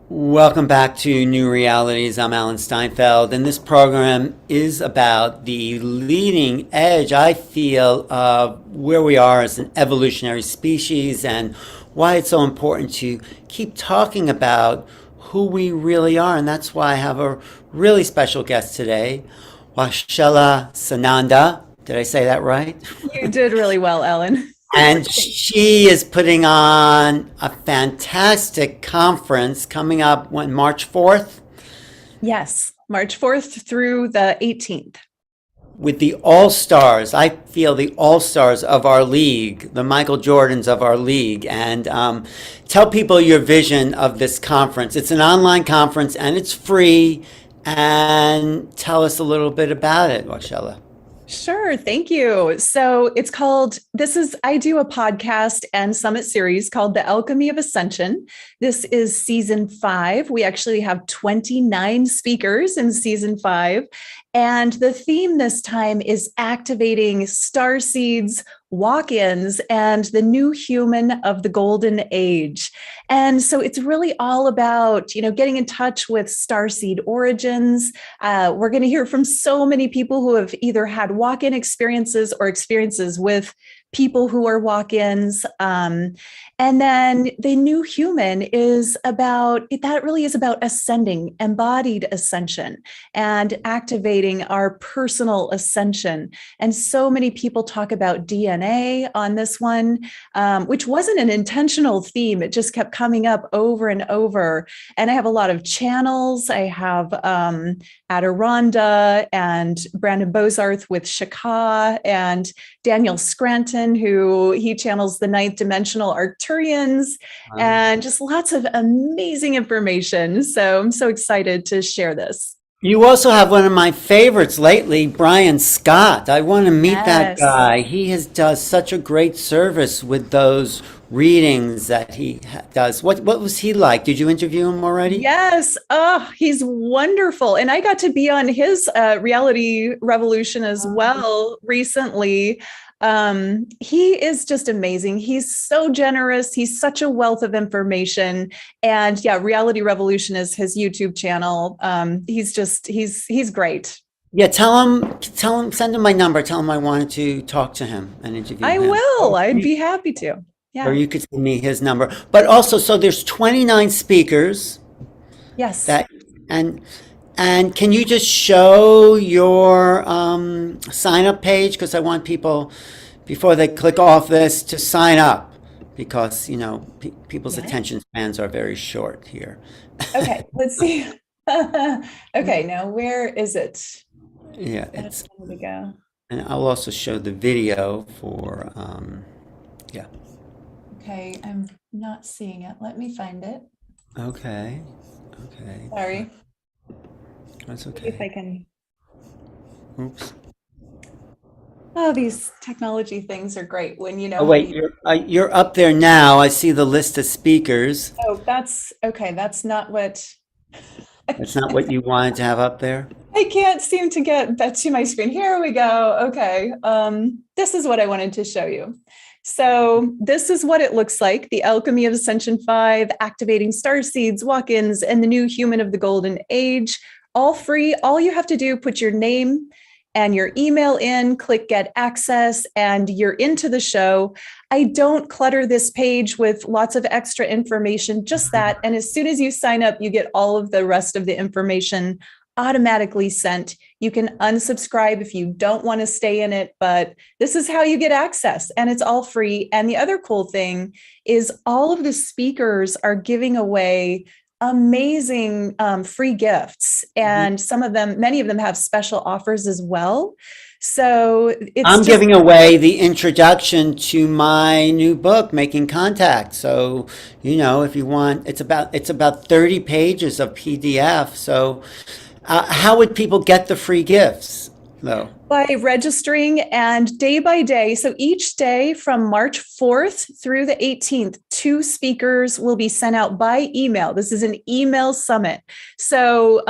Welcome back to New Realities. I'm Alan Steinfeld, and this program is about the leading edge, I feel, of where we are as an evolutionary species and why it's so important to keep talking about who we really are. And that's why I have a really special guest today, Waxela Sananda. Did I say that right? You did really well, Ellen. And she is putting on a fantastic conference coming up when March 4th Yes, March 4th through the 18th. with the all-stars. I feel the all-stars of our league, the Michael Jordans of our league. And tell people your vision of this conference. It's an online conference and it's free. And tell us a little bit about it, Waxela. Sure, thank you. So it's called, I do a podcast and summit series called The Alchemy of Ascension. This is season 5. We actually have 29 speakers in season 5. And the theme this time is activating star seeds, walk-ins, and the new human of the golden age. And so it's really all about, getting in touch with starseed origins. We're going to hear from so many people who have either had walk-in experiences or experiences with people who are walk-ins. And then the new human that really is about ascending, embodied ascension, and activating our personal ascension. And so many people talk about DNA on this one, which wasn't an intentional theme. It just kept coming up over and over. And I have a lot of channels. I have Adironda and Brandon Bozarth with Shaka and Daniel Scranton, who he channels the ninth dimensional Arcturians, and just lots of amazing information. So I'm so excited to share this. You also have one of my favorites lately, Brian Scott. I want to meet that guy. He does such a great service with those readings that he does. What was he like? Did you interview him already? Yes. Oh, he's wonderful. And I got to be on his Reality Revolution as well recently. He is just amazing. He's so generous. He's such a wealth of information. And yeah, Reality Revolution is his YouTube channel. He's great. Yeah, tell him, send him my number. Tell him I wanted to talk to him and interview I him. will. I'd be happy to. Or Yeah. you could send me his number. But also, so there's 29 speakers Yes. and can you just show your sign up page? Because I want people, before they click off this, to sign up because, people's Yeah. attention spans are very short here. Okay. Let's see. Okay. Now, where is it? Yeah, That's where we go. and I'll also show the video for, yeah. Okay. I'm not seeing it. Let me find it. Okay. Okay. Sorry. That's See if I okay. can. Oops. Oh, these technology things are great when you know. Oh, wait, you're up there now. I see the list of speakers. Oh, that's okay. That's not what That's not what you wanted to have up there? I can't seem to get that to my screen. Here we go. Okay. This is what I wanted to show you. So this is what it looks like. The Alchemy of Ascension 5, activating star seeds, walk-ins, and the new human of the golden age. All free. All you have to do, put your name and your email in, click get access, and you're into the show. I don't clutter this page with lots of extra information, just that. And as soon as you sign up, you get all of the rest of the information automatically sent. You can unsubscribe if you don't want to stay in it, but this is how you get access, and it's all free. And the other cool thing is all of the speakers are giving away amazing free gifts, and many of them have special offers as well. So I'm giving away the introduction to my new book, Making Contact. So, if you want, it's about 30 pages of PDF. So, how would people get the free gifts, though? By registering, and day by day. So each day from March 4th through the 18th, 2 speakers will be sent out by email. This is an email summit. So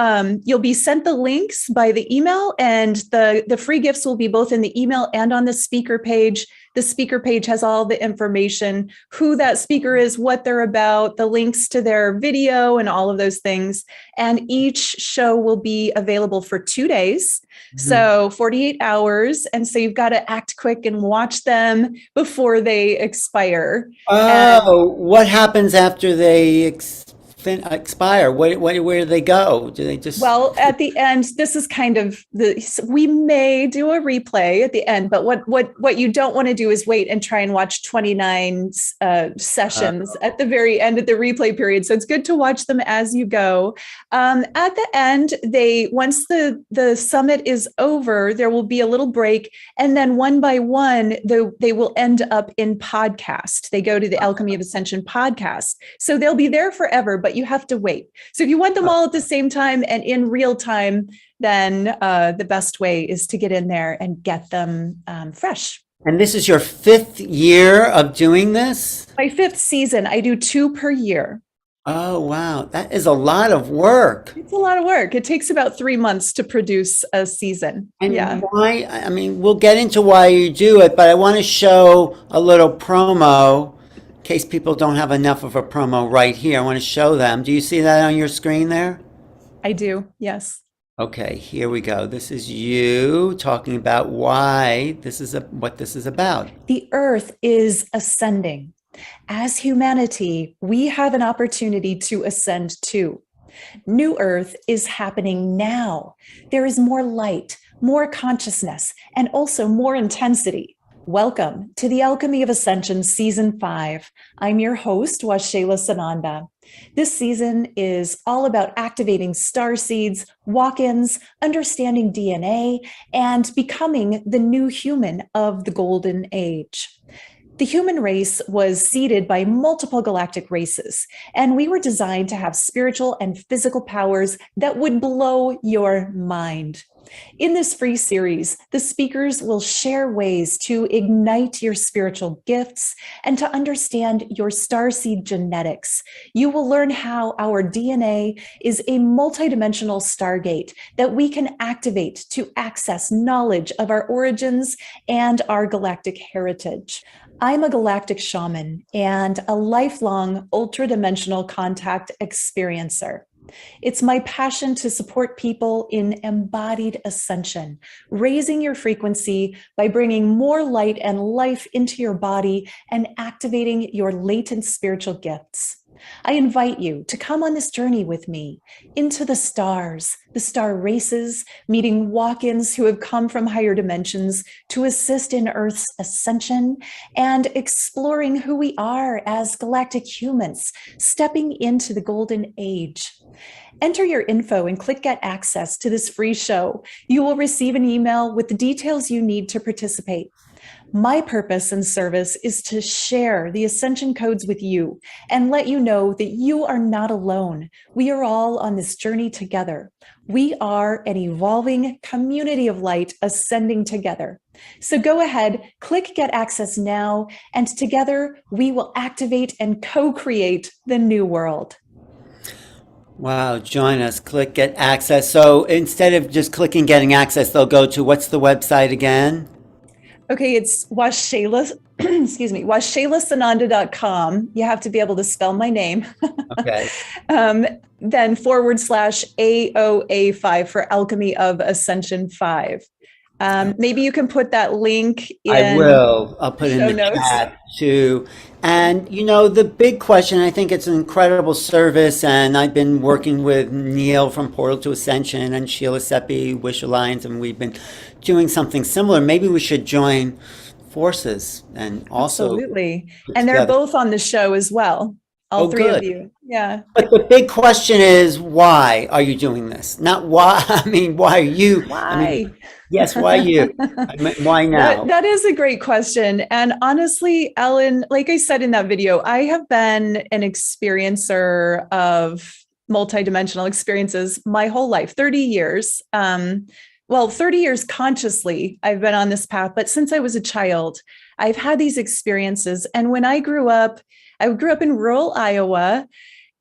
you'll be sent the links by the email, and the free gifts will be both in the email and on the speaker page. The speaker page has all the information, who that speaker is, what they're about, the links to their video, and all of those things. And each show will be available for 2 days. So 48 hours. And so you've got to act quick and watch them before they expire. Oh, what happens after they expire? Where do they go? Do they just? Well, at the end, this is kind of we may do a replay at the end, but what you don't want to do is wait and try and watch 29 sessions at the very end of the replay period. So it's good to watch them as you go. At the end, once the summit is over, there will be a little break, and then one by one, they will end up in podcast. They go to the Alchemy of Ascension podcast. So they'll be there forever, but you have to wait. So if you want them all at the same time and in real time, then the best way is to get in there and get them fresh. And this is your 5th year of doing this? My 5th season. I do 2 per year. Oh, wow. That is a lot of work. It's a lot of work. It takes about 3 months to produce a season. And why? I mean, we'll get into why you do it, but I want to show a little promo in case people don't have enough of a promo right here. I want to show them. Do you see that on your screen there? I do, yes. Okay, here we go. This is you talking about why what this is about. The earth is ascending. As humanity, we have an opportunity to ascend too. New Earth is happening now. There is more light, more consciousness, and also more intensity. Welcome to the Alchemy of Ascension Season 5. I'm your host, Waxela Sananda. This season is all about activating star seeds, walk-ins, understanding DNA, and becoming the new human of the Golden Age. The human race was seeded by multiple galactic races, and we were designed to have spiritual and physical powers that would blow your mind. In this free series, the speakers will share ways to ignite your spiritual gifts and to understand your starseed genetics. You will learn how our DNA is a multidimensional stargate that we can activate to access knowledge of our origins and our galactic heritage. I'm a galactic shaman and a lifelong ultradimensional contact experiencer. It's my passion to support people in embodied ascension, raising your frequency by bringing more light and life into your body and activating your latent spiritual gifts. I invite you to come on this journey with me into the stars, the star races, meeting walk-ins who have come from higher dimensions to assist in Earth's ascension, and exploring who we are as galactic humans, stepping into the golden age. Enter your info and click Get Access to this free show. You will receive an email with the details you need to participate. My purpose and service is to share the ascension codes with you and let you know that you are not alone. We are all on this journey together. We are an evolving community of light ascending together. So go ahead, click Get Access now, and together we will activate and co-create the new world. Wow, join us, click Get Access. So instead of just clicking Getting Access, they'll go to, what's the website again? Okay, it's Waxela, waxelasananda.com. You have to be able to spell my name. Okay. Then /AOA5 for Alchemy of Ascension 5. Maybe you can put that link in. I will. I'll put it in the notes. chat too. And the big question, I think it's an incredible service, and I've been working with Neil from Portal to Ascension and Sheila Seppi, Wish Alliance, and we've been doing something similar. Maybe we should join forces and also. Absolutely. And they're both on the show as well. All three good. Of you. Yeah. But the big question is, why are you doing this? Not why. I mean, why are you? Why? Yes, why you? I mean, why now? That is a great question. And honestly, Ellen, like I said in that video, I have been an experiencer of multidimensional experiences my whole life, 30 years. well, 30 years consciously, I've been on this path. But since I was a child, I've had these experiences. And when I grew up in rural Iowa,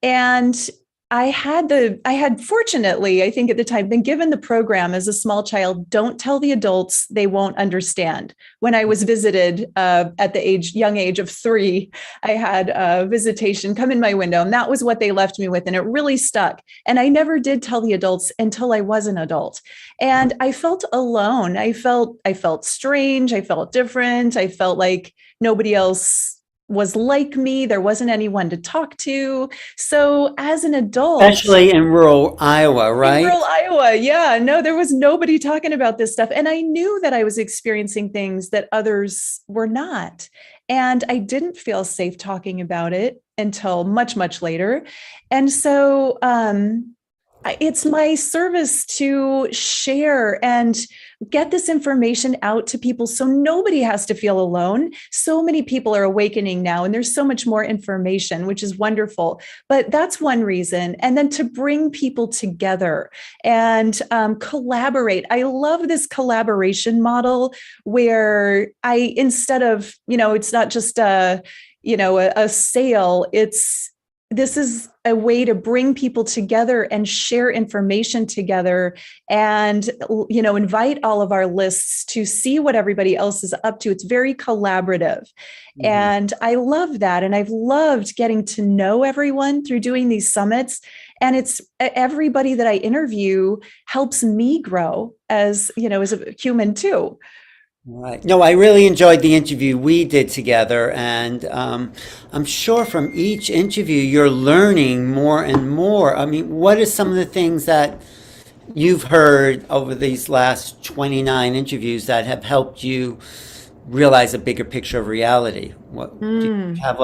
and I had fortunately, I think at the time, been given the program as a small child, don't tell the adults, they won't understand. When I was visited at the young age of 3, I had a visitation come in my window, and that was what they left me with. And it really stuck. And I never did tell the adults until I was an adult. And I felt alone. I felt strange. I felt different. I felt like nobody else was like me. There wasn't anyone to talk to. So as an adult, Especially in rural Iowa, right? in rural Iowa, yeah, no, there was nobody talking about this stuff. And I knew that I was experiencing things that others were not. And I didn't feel safe talking about it until much, much later. And so it's my service to share and get this information out to people so nobody has to feel alone. So many people are awakening now, and there's so much more information, which is wonderful. But that's one reason. And then to bring people together and collaborate. I love this collaboration model where instead of, it's not just a sale, this is a way to bring people together and share information together and, invite all of our lists to see what everybody else is up to. It's very collaborative. Mm-hmm. And I love that. And I've loved getting to know everyone through doing these summits. And it's everybody that I interview helps me grow as a human too. Right. No, I really enjoyed the interview we did together, and I'm sure from each interview you're learning more and more. I mean, what are some of the things that you've heard over these last 29 interviews that have helped you realize a bigger picture of reality? What do you have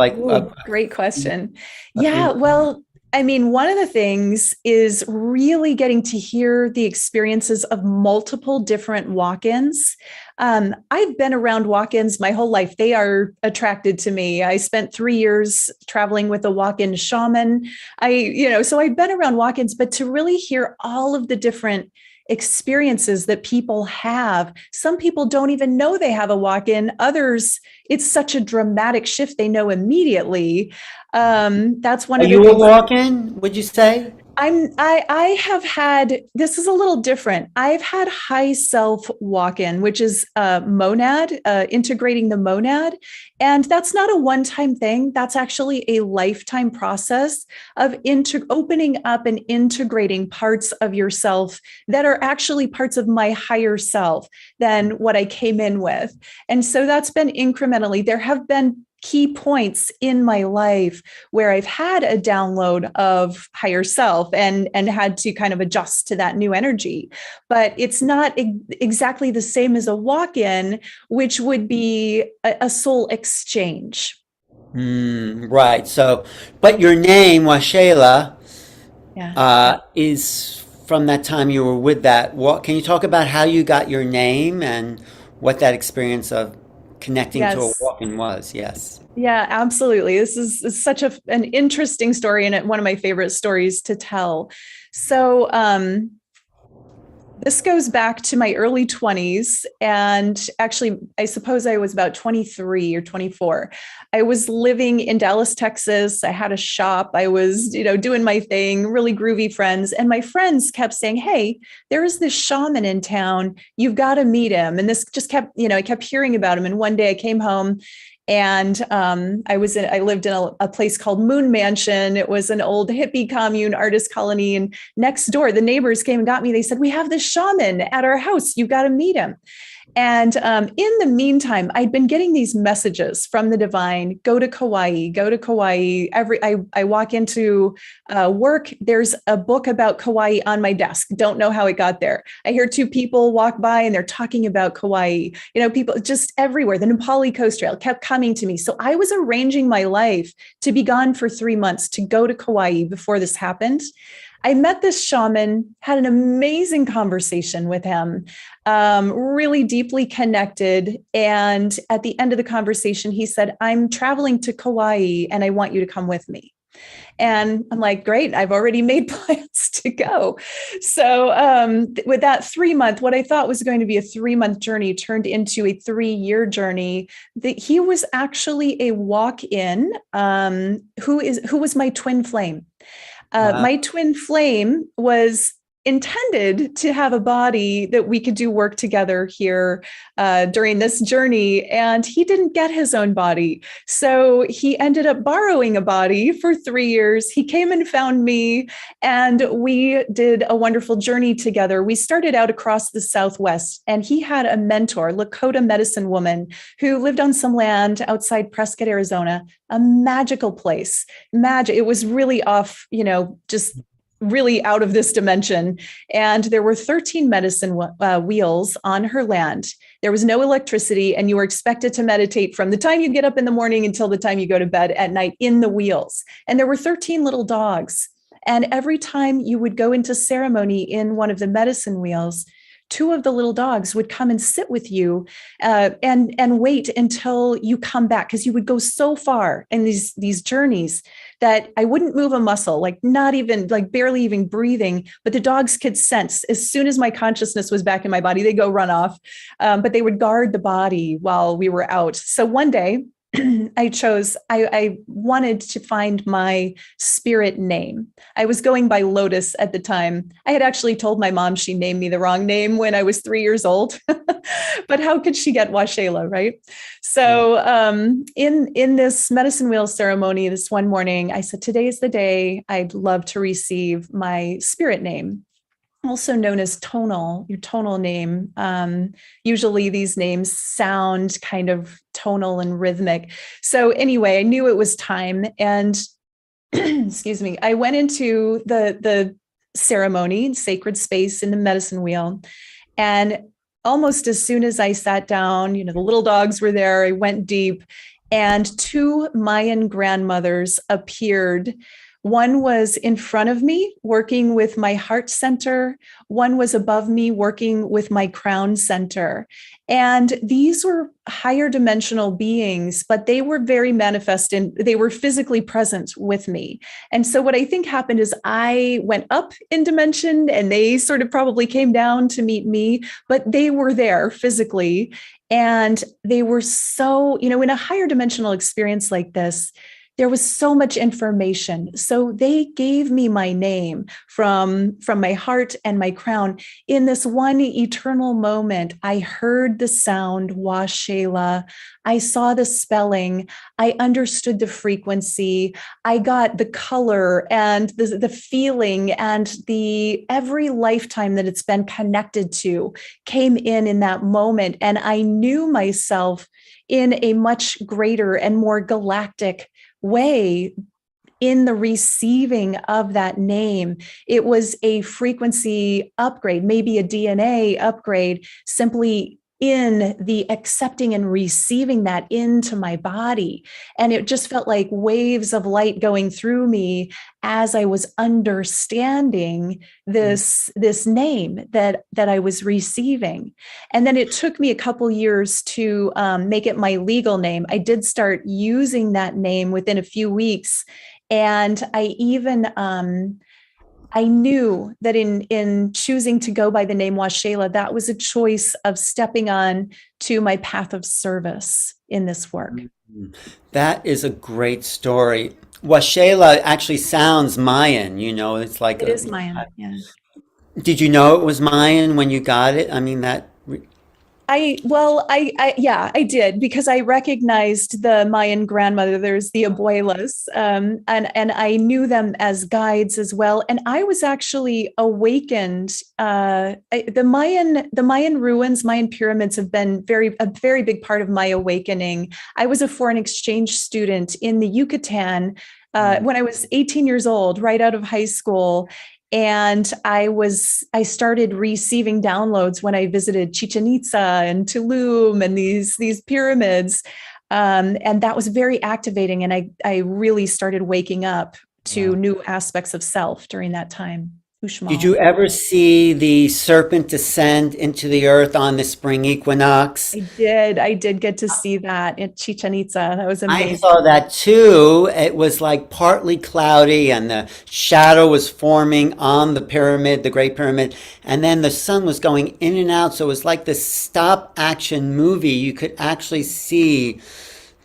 great question. Yeah, well, I mean, one of the things is really getting to hear the experiences of multiple different walk-ins. I've been around walk-ins my whole life. They are attracted to me. I spent 3 years traveling with a walk-in shaman. So I've been around walk-ins, but to really hear all of the different experiences that people have. Some people don't even know they have a walk-in. Others, it's such a dramatic shift. They know immediately. That's one of the things. Are you a walk-in, would you say? I have had, this is a little different. I've had high self walk-in, which is monad, integrating the monad. And that's not a one-time thing. That's actually a lifetime process of opening up and integrating parts of yourself that are actually parts of my higher self than what I came in with. And so that's been incrementally. There have been key points in my life where I've had a download of higher self and had to kind of adjust to that new energy. But it's not exactly the same as a walk-in, which would be a soul exchange. Right. So, but your name, Waxela, is from that time you were with that. Can you talk about how you got your name and what that experience of connecting to a walk-in was? Yes. Yeah, absolutely. This is such an interesting story and one of my favorite stories to tell. So this goes back to my early 20s. And actually, I suppose I was about 23 or 24. I was living in Dallas, Texas. I had a shop. I was, doing my thing, really groovy friends. And my friends kept saying, hey, there is this shaman in town. You've got to meet him. And this just kept, I kept hearing about him. And one day I came home and I lived in a place called Moon Mansion. It was an old hippie commune, artist colony. And next door, the neighbors came and got me. They said, we have this shaman at our house. You've got to meet him. And in the meantime, I'd been getting these messages from the divine, go to Kauai, go to Kauai. I walk into work, there's a book about Kauai on my desk. Don't know how it got there. I hear 2 people walk by and they're talking about Kauai. People just everywhere. The Nepali Coast Trail kept coming to me. So I was arranging my life to be gone for 3 months to go to Kauai before this happened. I met this shaman, had an amazing conversation with him, really deeply connected. And at the end of the conversation, he said, I'm traveling to Kauai and I want you to come with me. And I'm like, great, I've already made plans to go. So with that 3 month, what I thought was going to be a 3 month journey turned into a 3-year journey. He was actually a walk-in who was my twin flame. Wow. My twin flame was intended to have a body that we could do work together here during this journey. And he didn't get his own body. So he ended up borrowing a body for 3 years. He came and found me, and we did a wonderful journey together. We started out across the Southwest, and he had a mentor, Lakota medicine woman, who lived on some land outside Prescott, Arizona, a magical place. It was really off, just really out of this dimension. And there were 13 medicine wheels on her land. There was no electricity, and you were expected to meditate from the time you get up in the morning until the time you go to bed at night in the wheels. And there were 13 little dogs. And every time you would go into ceremony in one of the medicine wheels, 2 of the little dogs would come and sit with you and wait until you come back, because you would go so far in these journeys that I wouldn't move a muscle, like not even, like barely even breathing, but the dogs could sense as soon as my consciousness was back in my body, they go run off, but they would guard the body while we were out. So one day, I wanted to find my spirit name. I was going by Lotus at the time. I had actually told my mom she named me the wrong name when I was 3 years old, but how could she get Waxela, right? So in this medicine wheel ceremony, this one morning, I said, today is the day I'd love to receive my spirit name, also known as your tonal name. Usually these names sound kind of tonal and rhythmic. So anyway, I knew it was time. And excuse me, I went into the ceremony, sacred space in the medicine wheel. And almost as soon as I sat down, the little dogs were there, I went deep, and 2 Mayan grandmothers appeared. One was in front of me working with my heart center. One was above me working with my crown center. And these were higher dimensional beings, but they were very manifest and they were physically present with me. And so what I think happened is I went up in dimension and they sort of probably came down to meet me, but they were there physically. And they were so, in a higher dimensional experience like this, there was so much information. So they gave me my name from my heart and my crown. In this one eternal moment, I heard the sound Waxela. I saw the spelling. I understood the frequency. I got the color and the feeling, and every lifetime that it's been connected to came in that moment. And I knew myself in a much greater and more galactic way in the receiving of that name. It was a frequency upgrade, maybe a DNA upgrade, simply in the accepting and receiving that into my body. And it just felt like waves of light going through me as I was understanding this name that I was receiving. And then it took me a couple years to make it my legal name. I did start using that name within a few weeks. And I knew that in choosing to go by the name Waxela, that was a choice of stepping on to my path of service in this work. That is a great story. Waxela actually sounds Mayan, it's like It is Mayan, yeah. Did you know it was Mayan when you got it? I mean, I did, because I recognized the Mayan grandmothers, the abuelas, and I knew them as guides as well. And I was actually awakened. The Mayan ruins, Mayan pyramids have been a very big part of my awakening. I was a foreign exchange student in the Yucatan when I was 18 years old, right out of high school. And I started receiving downloads when I visited Chichen Itza and Tulum and these pyramids. And that was very activating. And I really started waking up to new aspects of self during that time. Did Uxmal. you ever see the serpent descend into the earth on the spring equinox? I did get to see that in Chichen Itza. That was I amazing. saw that too. It was like partly cloudy and the shadow was forming on the pyramid, the Great Pyramid, and then the sun was going in and out. So it was like this stop action movie. You could actually see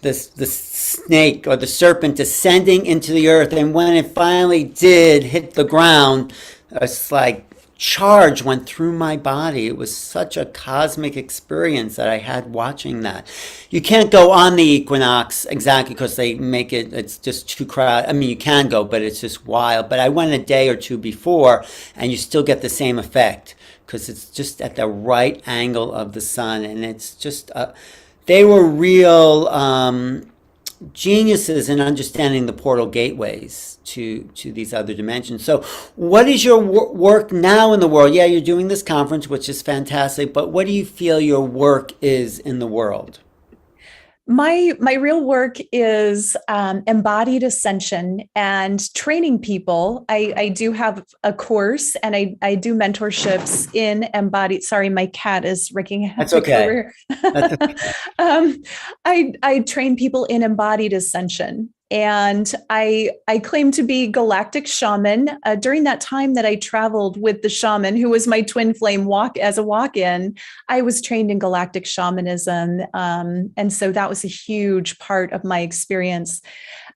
the snake or the serpent descending into the earth. And when it finally did hit the ground, it's like charge went through my body. It was such a cosmic experience that I had watching that. You can't go on the equinox exactly because they make it, it's just too crowded. I mean, you can go, but it's just wild. But I went a day or two before and you still get the same effect because it's just at the right angle of the sun. And it's just, they were real geniuses in understanding the portal gateways to these other dimensions. So what is your work now in the world? Yeah, you're doing this conference, which is fantastic, but what do you feel your work is in the world? My real work is embodied ascension and training people. I do have a course and I do mentorships in embodied. Sorry, my cat is wreaking That's havoc okay. over That's here. I train people in embodied ascension. And I claim to be galactic shaman. During that time that I traveled with the shaman, who was my twin flame walk-in, I was trained in galactic shamanism. And so that was a huge part of my experience.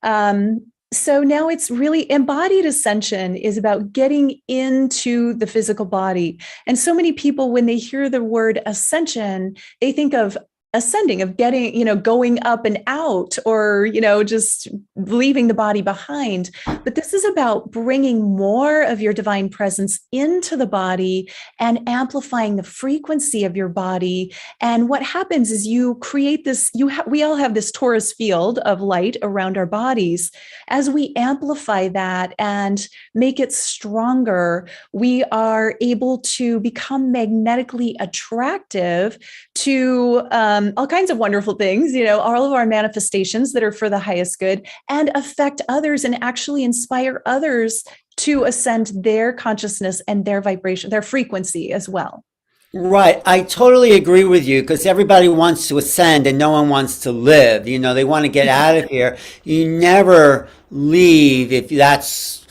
So now it's really embodied ascension is about getting into the physical body. And so many people, when they hear the word ascension, they think of ascending, of getting, going up and out, or, just leaving the body behind. But this is about bringing more of your divine presence into the body and amplifying the frequency of your body. And what happens is you create this, we all have this torus field of light around our bodies. As we amplify that and make it stronger, we are able to become magnetically attractive to all kinds of wonderful things, all of our manifestations that are for the highest good, and affect others and actually inspire others to ascend their consciousness and their vibration, their frequency as well. Right. I totally agree with you because everybody wants to ascend and no one wants to live. They want to get out of here. You never leave if that's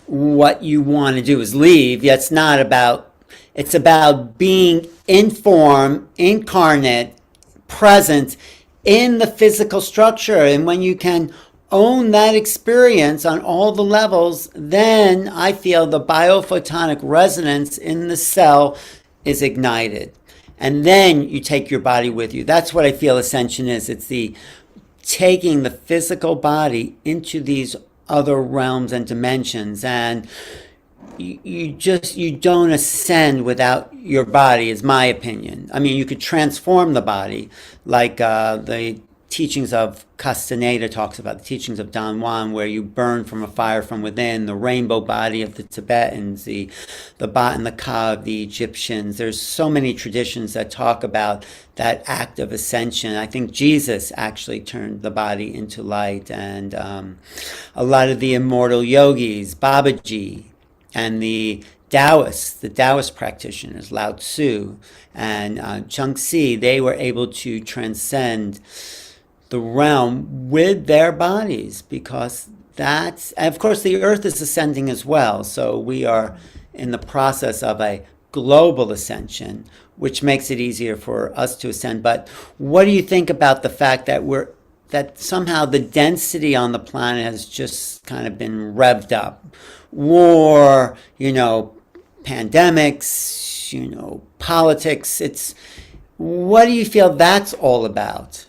what you want to do is leave. That's not about, it's about being in form, incarnate, present in the physical structure. And when you can own that experience on all the levels, then I feel the biophotonic resonance in the cell is ignited. And then you take your body with you. That's what I feel ascension is. It's the taking the physical body into these other realms and dimensions. And you don't ascend without your body, is my opinion. I mean, you could transform the body, like the teachings of Castaneda talks about, the teachings of Don Juan, where you burn from a fire from within, the rainbow body of the Tibetans, the Bat and the Ka of the Egyptians. There's so many traditions that talk about that act of ascension. I think Jesus actually turned the body into light, and a lot of the immortal yogis, Babaji, and the Taoist practitioners, Lao Tzu and Chung Si, they were able to transcend the realm with their bodies because that's, and of course, the earth is ascending as well. So we are in the process of a global ascension, which makes it easier for us to ascend. But what do you think about the fact that that somehow the density on the planet has just kind of been revved up? War, pandemics, politics. What do you feel that's all about?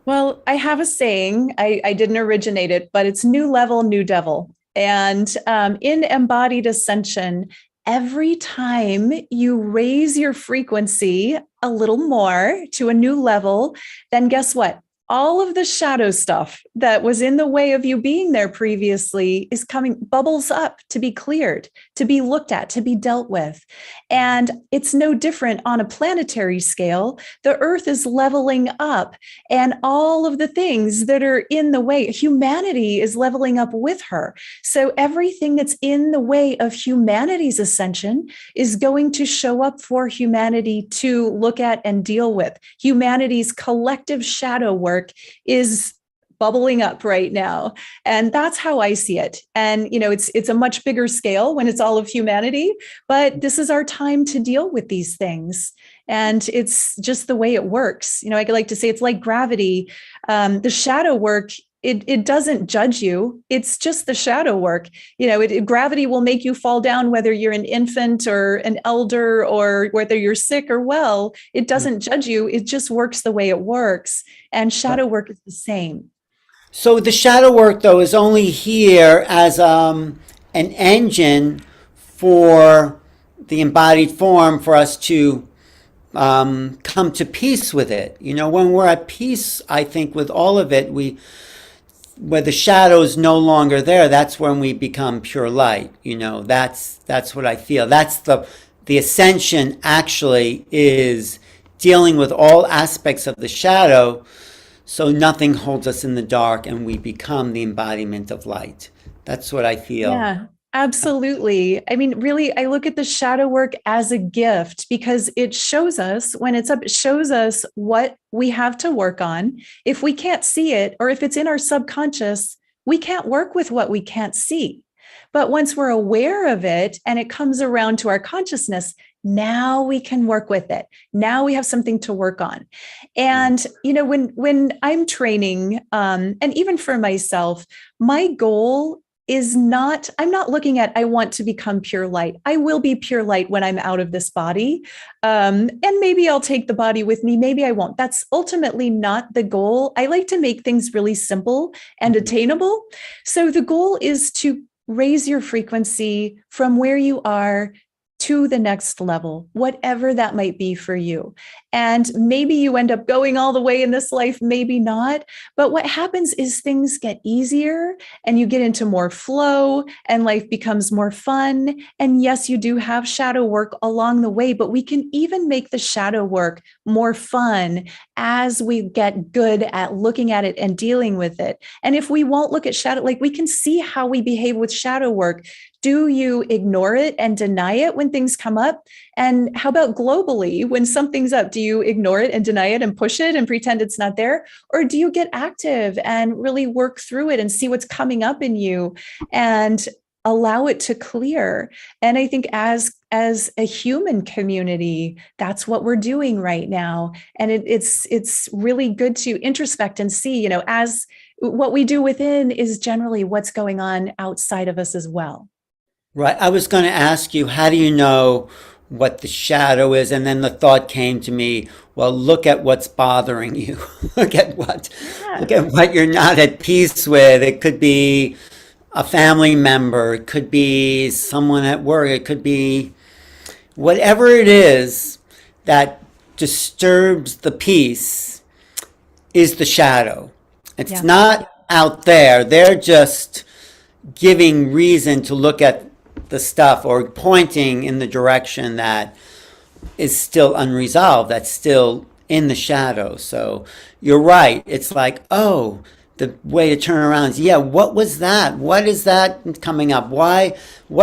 Well, I have a saying, I didn't originate it, but it's new level, new devil. And in embodied ascension, every time you raise your frequency a little more to a new level, then guess what? all of the shadow stuff that was in the way of you being there previously is coming, bubbles up to be cleared, to be looked at, to be dealt with. And it's no different on a planetary scale. The Earth is leveling up, and all of the things that are in the way, humanity is leveling up with her. So everything that's in the way of humanity's ascension is going to show up for humanity to look at and deal with. Humanity's collective shadow work is bubbling up right now. And that's how I see it. And, it's a much bigger scale when it's all of humanity, but this is our time to deal with these things. And it's just the way it works. I like to say it's like gravity. The shadow work, it doesn't judge you. It's just the shadow work. Gravity will make you fall down, whether you're an infant or an elder or whether you're sick or well. It doesn't judge you. It just works the way it works. And shadow work is the same. So the shadow work, though, is only here as an engine for the embodied form for us to come to peace with it. When we're at peace, I think, with all of it, where the shadow is no longer there, that's when we become pure light. That's what I feel. That's the ascension actually is dealing with all aspects of the shadow, so nothing holds us in the dark and we become the embodiment of light. That's what I feel. Yeah, absolutely. I mean, really, I look at the shadow work as a gift because it shows us when it's up, it shows us what we have to work on. If we can't see it, or if it's in our subconscious, we can't work with what we can't see. But once we're aware of it and it comes around to our consciousness, now we can work with it. Now we have something to work on. And, when I'm training, and even for myself, my goal is I'm not looking at, I want to become pure light. I will be pure light when I'm out of this body. And maybe I'll take the body with me. Maybe I won't. That's ultimately not the goal. I like to make things really simple and attainable. So the goal is to raise your frequency from where you are to the next level, whatever that might be for you. And maybe you end up going all the way in this life, maybe not. But what happens is things get easier and you get into more flow and life becomes more fun. And yes, you do have shadow work along the way, but we can even make the shadow work more fun as we get good at looking at it and dealing with it. And if we won't look at shadow, we can see how we behave with shadow work. Do you ignore it and deny it when things come up? And how about globally, when something's up, do you ignore it and deny it and push it and pretend it's not there? Or do you get active and really work through it and see what's coming up in you and allow it to clear? And I think as a human community, that's what we're doing right now. And it's really good to introspect and see, as what we do within is generally what's going on outside of us as well. Right. I was going to ask you, how do you know what the shadow is? And then the thought came to me, well, look at what's bothering you. Look at what you're not at peace with. It could be a family member. It could be someone at work. It could be whatever it is that disturbs the peace is the shadow. It's not out there. They're just giving reason to look at the stuff or pointing in the direction that is still unresolved, that's still in the shadow. So you're right. It's like, oh, the way to turn around is, what was that? What is that coming up? What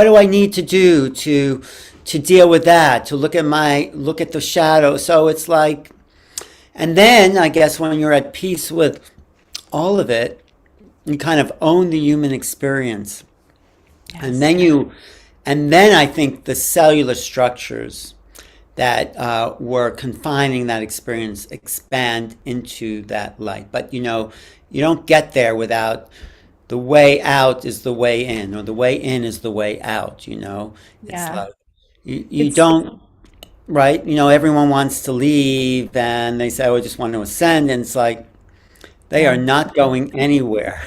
do I need to do to deal with that? To look at the shadow. So it's like, and then I guess when you're at peace with all of it, you kind of own the human experience. Yes. And then I think the cellular structures that were confining that experience expand into that light. But you don't get there without the way out is the way in, or the way in is the way out. It's like you don't, right? Everyone wants to leave, and they say, "Oh, I just want to ascend," and it's like they are not going anywhere.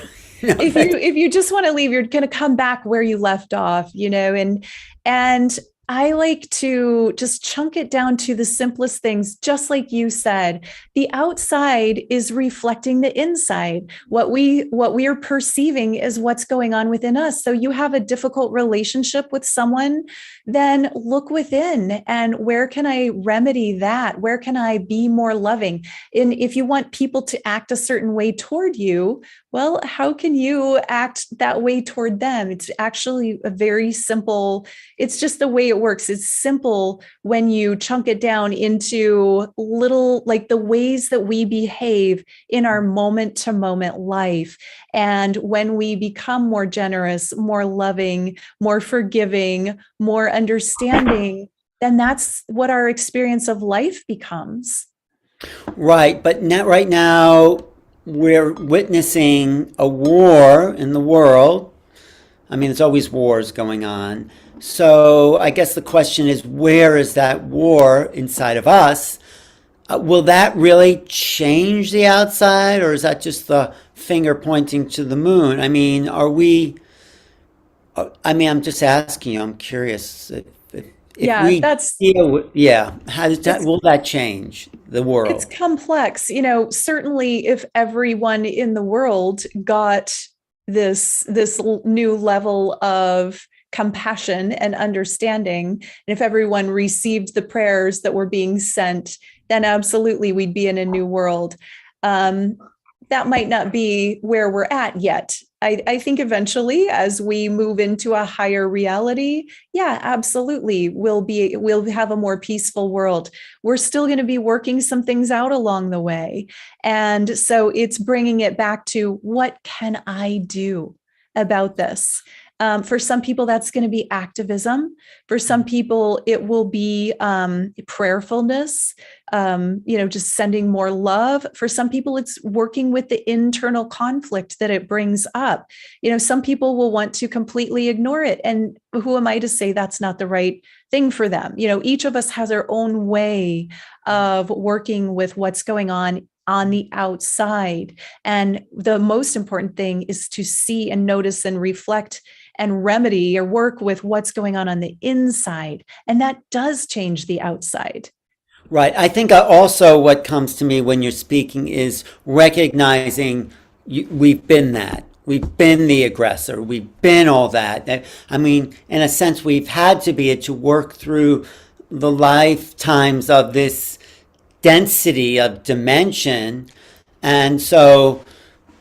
If you just want to leave, you're going to come back where you left off, and I like to just chunk it down to the simplest things, just like you said. The outside is reflecting the inside. What we are perceiving is what's going on within us. So you have a difficult relationship with someone, then look within and where can I remedy that? Where can I be more loving? And if you want people to act a certain way toward you, well, how can you act that way toward them? It's actually a very simple, it's just the way it works. It's simple when you chunk it down into little, like the ways that we behave in our moment to moment life. And when we become more generous, more loving, more forgiving, more understanding, then that's what our experience of life becomes. Right, but right now we're witnessing a war in the world. I mean, there's always wars going on. So I guess the question is, where is that war inside of us? Will that really change the outside, or is that just the finger pointing to the moon? I mean, I'm just asking you, I'm curious. If Yeah, we that's deal with, yeah, how does that, it's will that change the it's world? complex. Certainly if everyone in the world got this new level of compassion and understanding, and if everyone received the prayers that were being sent, then absolutely we'd be in a new world. Um, that might not be where we're at yet. I think eventually, as we move into a higher reality, yeah, absolutely, we'll have a more peaceful world. We're still going to be working some things out along the way, and so it's bringing it back to what can I do about this? For some people, that's going to be activism. For some people, it will be prayerfulness, just sending more love. For some people, it's working with the internal conflict that it brings up. Some people will want to completely ignore it. And who am I to say that's not the right thing for them? Each of us has our own way of working with what's going on the outside. And the most important thing is to see and notice and reflect and remedy or work with what's going on the inside. And that does change the outside. Right. I think also what comes to me when you're speaking is recognizing we've been that. We've been the aggressor. We've been all that. I mean, in a sense, we've had to be it to work through the lifetimes of this density of dimension. And so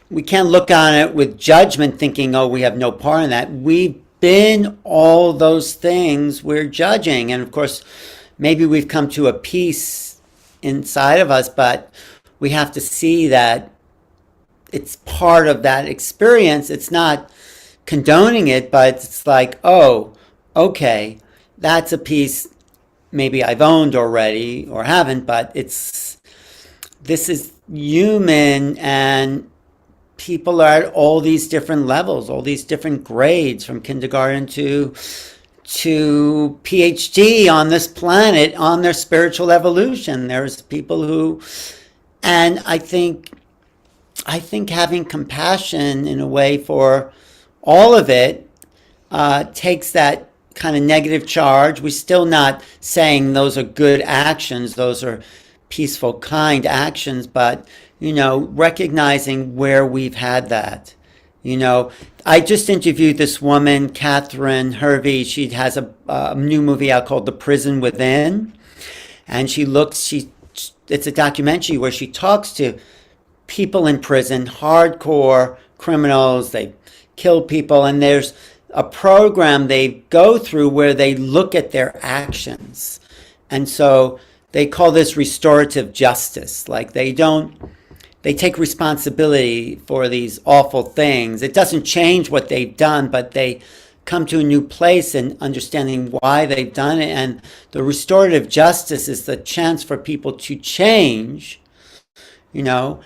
we can't look on it with judgment thinking, oh, we have no part in that. We've been all those things we're judging. And of course, maybe we've come to a peace inside of us, but we have to see that it's part of that experience. It's not condoning it, but it's like, oh, okay, that's a piece maybe I've owned already or haven't, but this is human, and people are at all these different levels, all these different grades, from kindergarten to PhD on this planet, on their spiritual evolution. There's people who, and I think having compassion in a way for all of it takes that kind of negative charge. We're still not saying those are good actions, those are peaceful, kind actions, but recognizing where we've had that. I just interviewed this woman, Catherine Hervey. She has a new movie out called The Prison Within, and it's a documentary where she talks to people in prison, hardcore criminals. They kill people, and there's a program they go through where they look at their actions, and so they call this restorative justice. Like they take responsibility for these awful things. It doesn't change what they've done, but they come to a new place and understanding why they've done it. And the restorative justice is the chance for people to change, and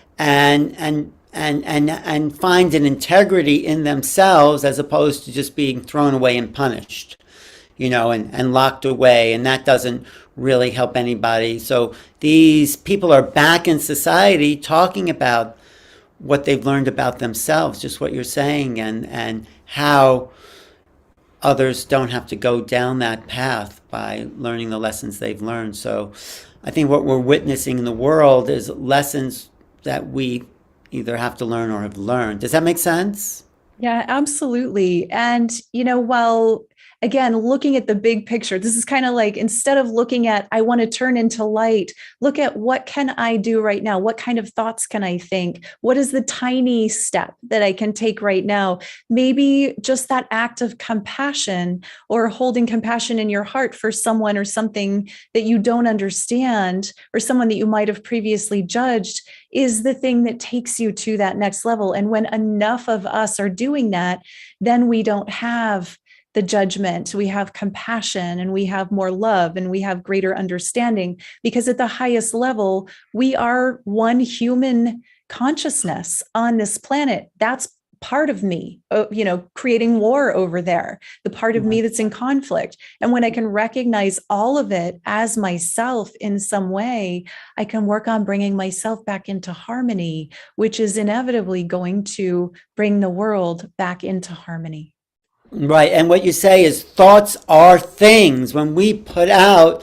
find an integrity in themselves as opposed to just being thrown away and punished, and locked away. And that doesn't really help anybody. So these people are back in society talking about what they've learned about themselves, just what you're saying, and how others don't have to go down that path by learning the lessons they've learned. So I think what we're witnessing in the world is lessons that we either have to learn or have learned. Does that make sense? Yeah, absolutely. And, well, again, looking at the big picture, this is kind of like, instead of looking at, I want to turn into light, look at what can I do right now? What kind of thoughts can I think? What is the tiny step that I can take right now? Maybe just that act of compassion, or holding compassion in your heart for someone or something that you don't understand, or someone that you might have previously judged, is the thing that takes you to that next level. And when enough of us are doing that, then we don't have the judgment, we have compassion, and we have more love, and we have greater understanding, because at the highest level, we are one human consciousness on this planet. That's part of me, creating war over there, the part of me that's in conflict. And when I can recognize all of it as myself in some way, I can work on bringing myself back into harmony, which is inevitably going to bring the world back into harmony. Right. And what you say is thoughts are things. When we put out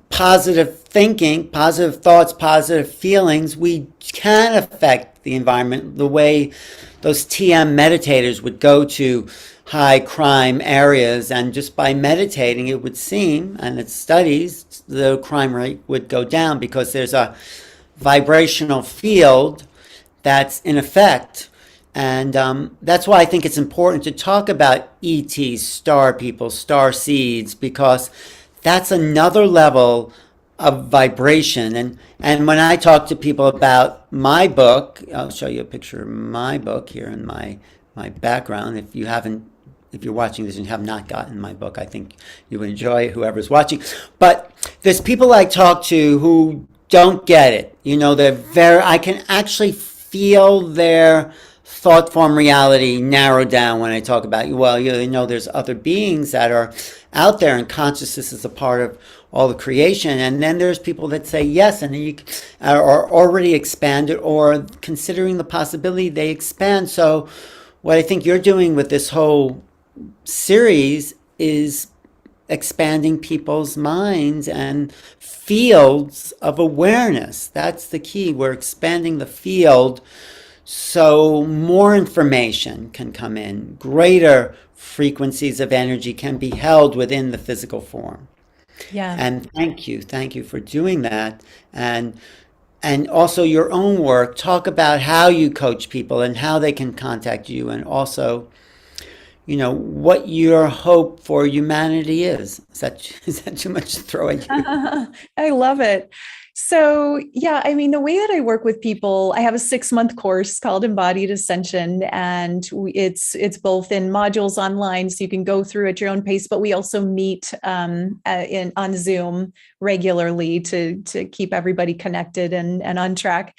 positive thinking, positive thoughts, positive feelings, we can affect the environment the way those TM meditators would go to high crime areas, and just by meditating, it would seem, and it's studies, the crime rate would go down because there's a vibrational field that's in effect. And that's why I think it's important to talk about ETs, star people, star seeds, because that's another level of vibration. And when I talk to people about my book, I'll show you a picture of my book here in my background. If you're watching this and have not gotten my book, I think you would enjoy it, whoever's watching. But there's people I talk to who don't get it. I can actually feel their thought form reality narrow down when I talk about, there's other beings that are out there, and consciousness is a part of all the creation. And then there's people that say yes, and you are already expanded, or considering the possibility they expand. So what I think you're doing with this whole series is expanding people's minds and fields of awareness. That's the key. We're expanding the field so more information can come in, greater frequencies of energy can be held within the physical form. Yeah. And thank you for doing that. And also your own work. Talk about how you coach people and how they can contact you, and also, what your hope for humanity is. Is that too much to throw at you? I love it. So, yeah, the way that I work with people, I have a 6-month course called Embodied Ascension, and it's both in modules online, so you can go through at your own pace, but we also meet on Zoom regularly to keep everybody connected and on track.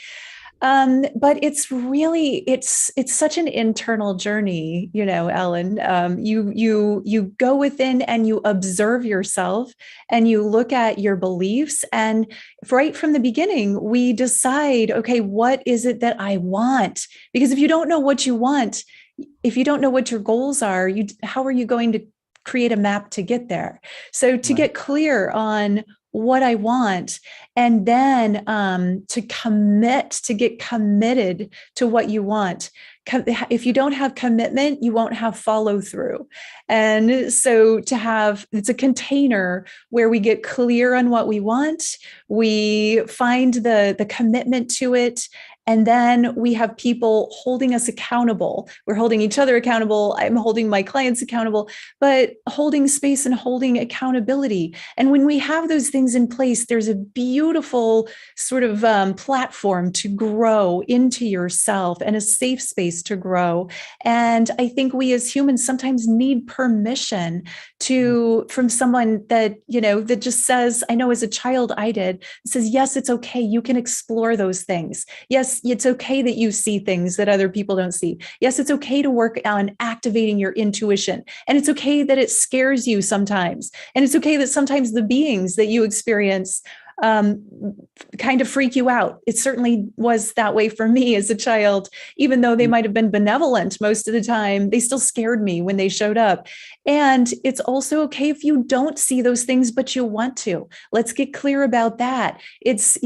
But it's really, it's such an internal journey, Ellen. You go within and you observe yourself, and you look at your beliefs. And right from the beginning, we decide, okay, what is it that I want? Because if you don't know what you want, if you don't know what your goals are, how are you going to create a map to get there? So to get clear on what I want, and then to get committed to what you want. If you don't have commitment, you won't have follow through. And so it's a container where we get clear on what we want, we find the commitment to it, and then we have people holding us accountable. We're holding each other accountable. I'm holding my clients accountable, but holding space and holding accountability. And when we have those things in place, there's a beautiful sort of platform to grow into yourself, and a safe space to grow. And I think we as humans sometimes need permission from someone that, that just says, I know as a child I did, says, yes, it's okay. You can explore those things. Yes, it's okay that you see things that other people don't see. Yes, it's okay to work on activating your intuition. And it's okay that it scares you sometimes. And it's okay that sometimes the beings that you experience um, kind of freak you out. It certainly was that way for me as a child. Even though they might have been benevolent most of the time, they still scared me when they showed up. And it's also okay if you don't see those things, but you want to. Let's get clear about that. It's,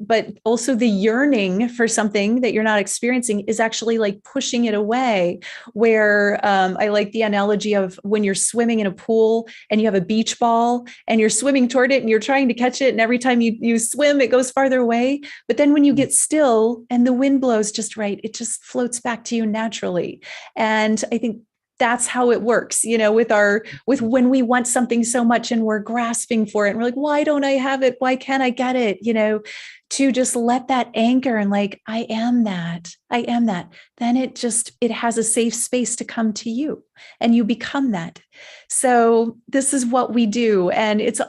but also the yearning for something that you're not experiencing is actually like pushing it away. Where I like the analogy of when you're swimming in a pool and you have a beach ball and you're swimming toward it and you're trying to catch it. And every time you swim, it goes farther away. But then when you get still and the wind blows just right, it just floats back to you naturally. And I think that's how it works, with when we want something so much and we're grasping for it and we're like, why don't I have it? Why can't I get it? To just let that anchor and like, I am that. Then it has a safe space to come to you and you become that. So this is what we do. And it's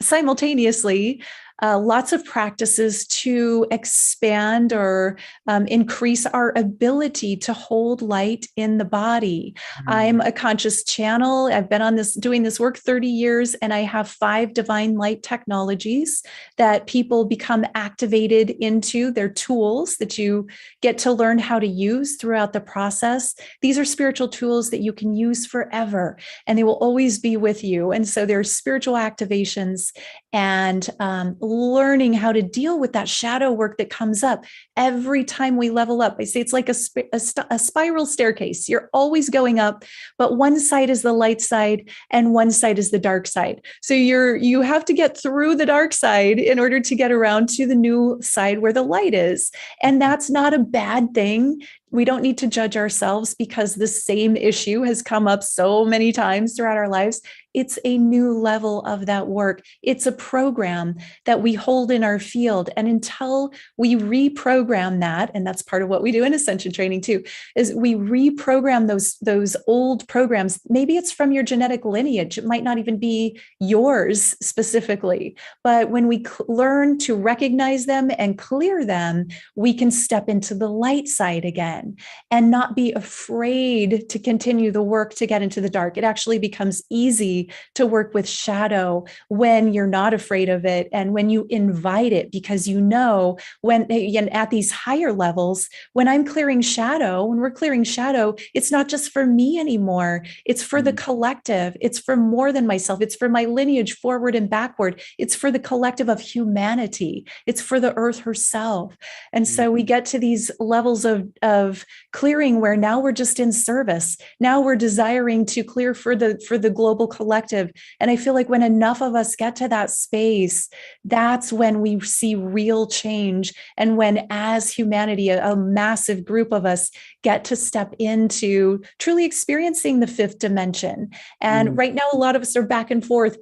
simultaneously lots of practices to expand or increase our ability to hold light in the body. Mm-hmm. I'm a conscious channel. I've been doing this work 30 years, and I have 5 divine light technologies that people become activated into. Their tools that you get to learn how to use throughout the process. These are spiritual tools that you can use forever, and they will always be with you. And so there's spiritual activations and learning how to deal with that shadow work that comes up every time we level up. I say it's like a spiral staircase. You're always going up, but one side is the light side and one side is the dark side. So you have to get through the dark side in order to get around to the new side where the light is. And that's not a bad thing. We don't need to judge ourselves because the same issue has come up so many times throughout our lives. It's a new level of that work. It's a program that we hold in our field. And until we reprogram that, and that's part of what we do in Ascension training too, is we reprogram those old programs. Maybe it's from your genetic lineage. It might not even be yours specifically. But when we learn to recognize them and clear them, we can step into the light side again and not be afraid to continue the work to get into the dark. It actually becomes easy to work with shadow when you're not afraid of it and when you invite it, because when at these higher levels, when I'm clearing shadow, when we're clearing shadow, it's not just for me anymore. It's for the collective. It's for more than myself. It's for my lineage forward and backward. It's for the collective of humanity. It's for the earth herself. And so we get to these levels of clearing where now we're just in service. Now we're desiring to clear for the global collective. And I feel like when enough of us get to that space, that's when we see real change. And when, as humanity, a massive group of us get to step into truly experiencing the 5th dimension. And right now, a lot of us are back and forth.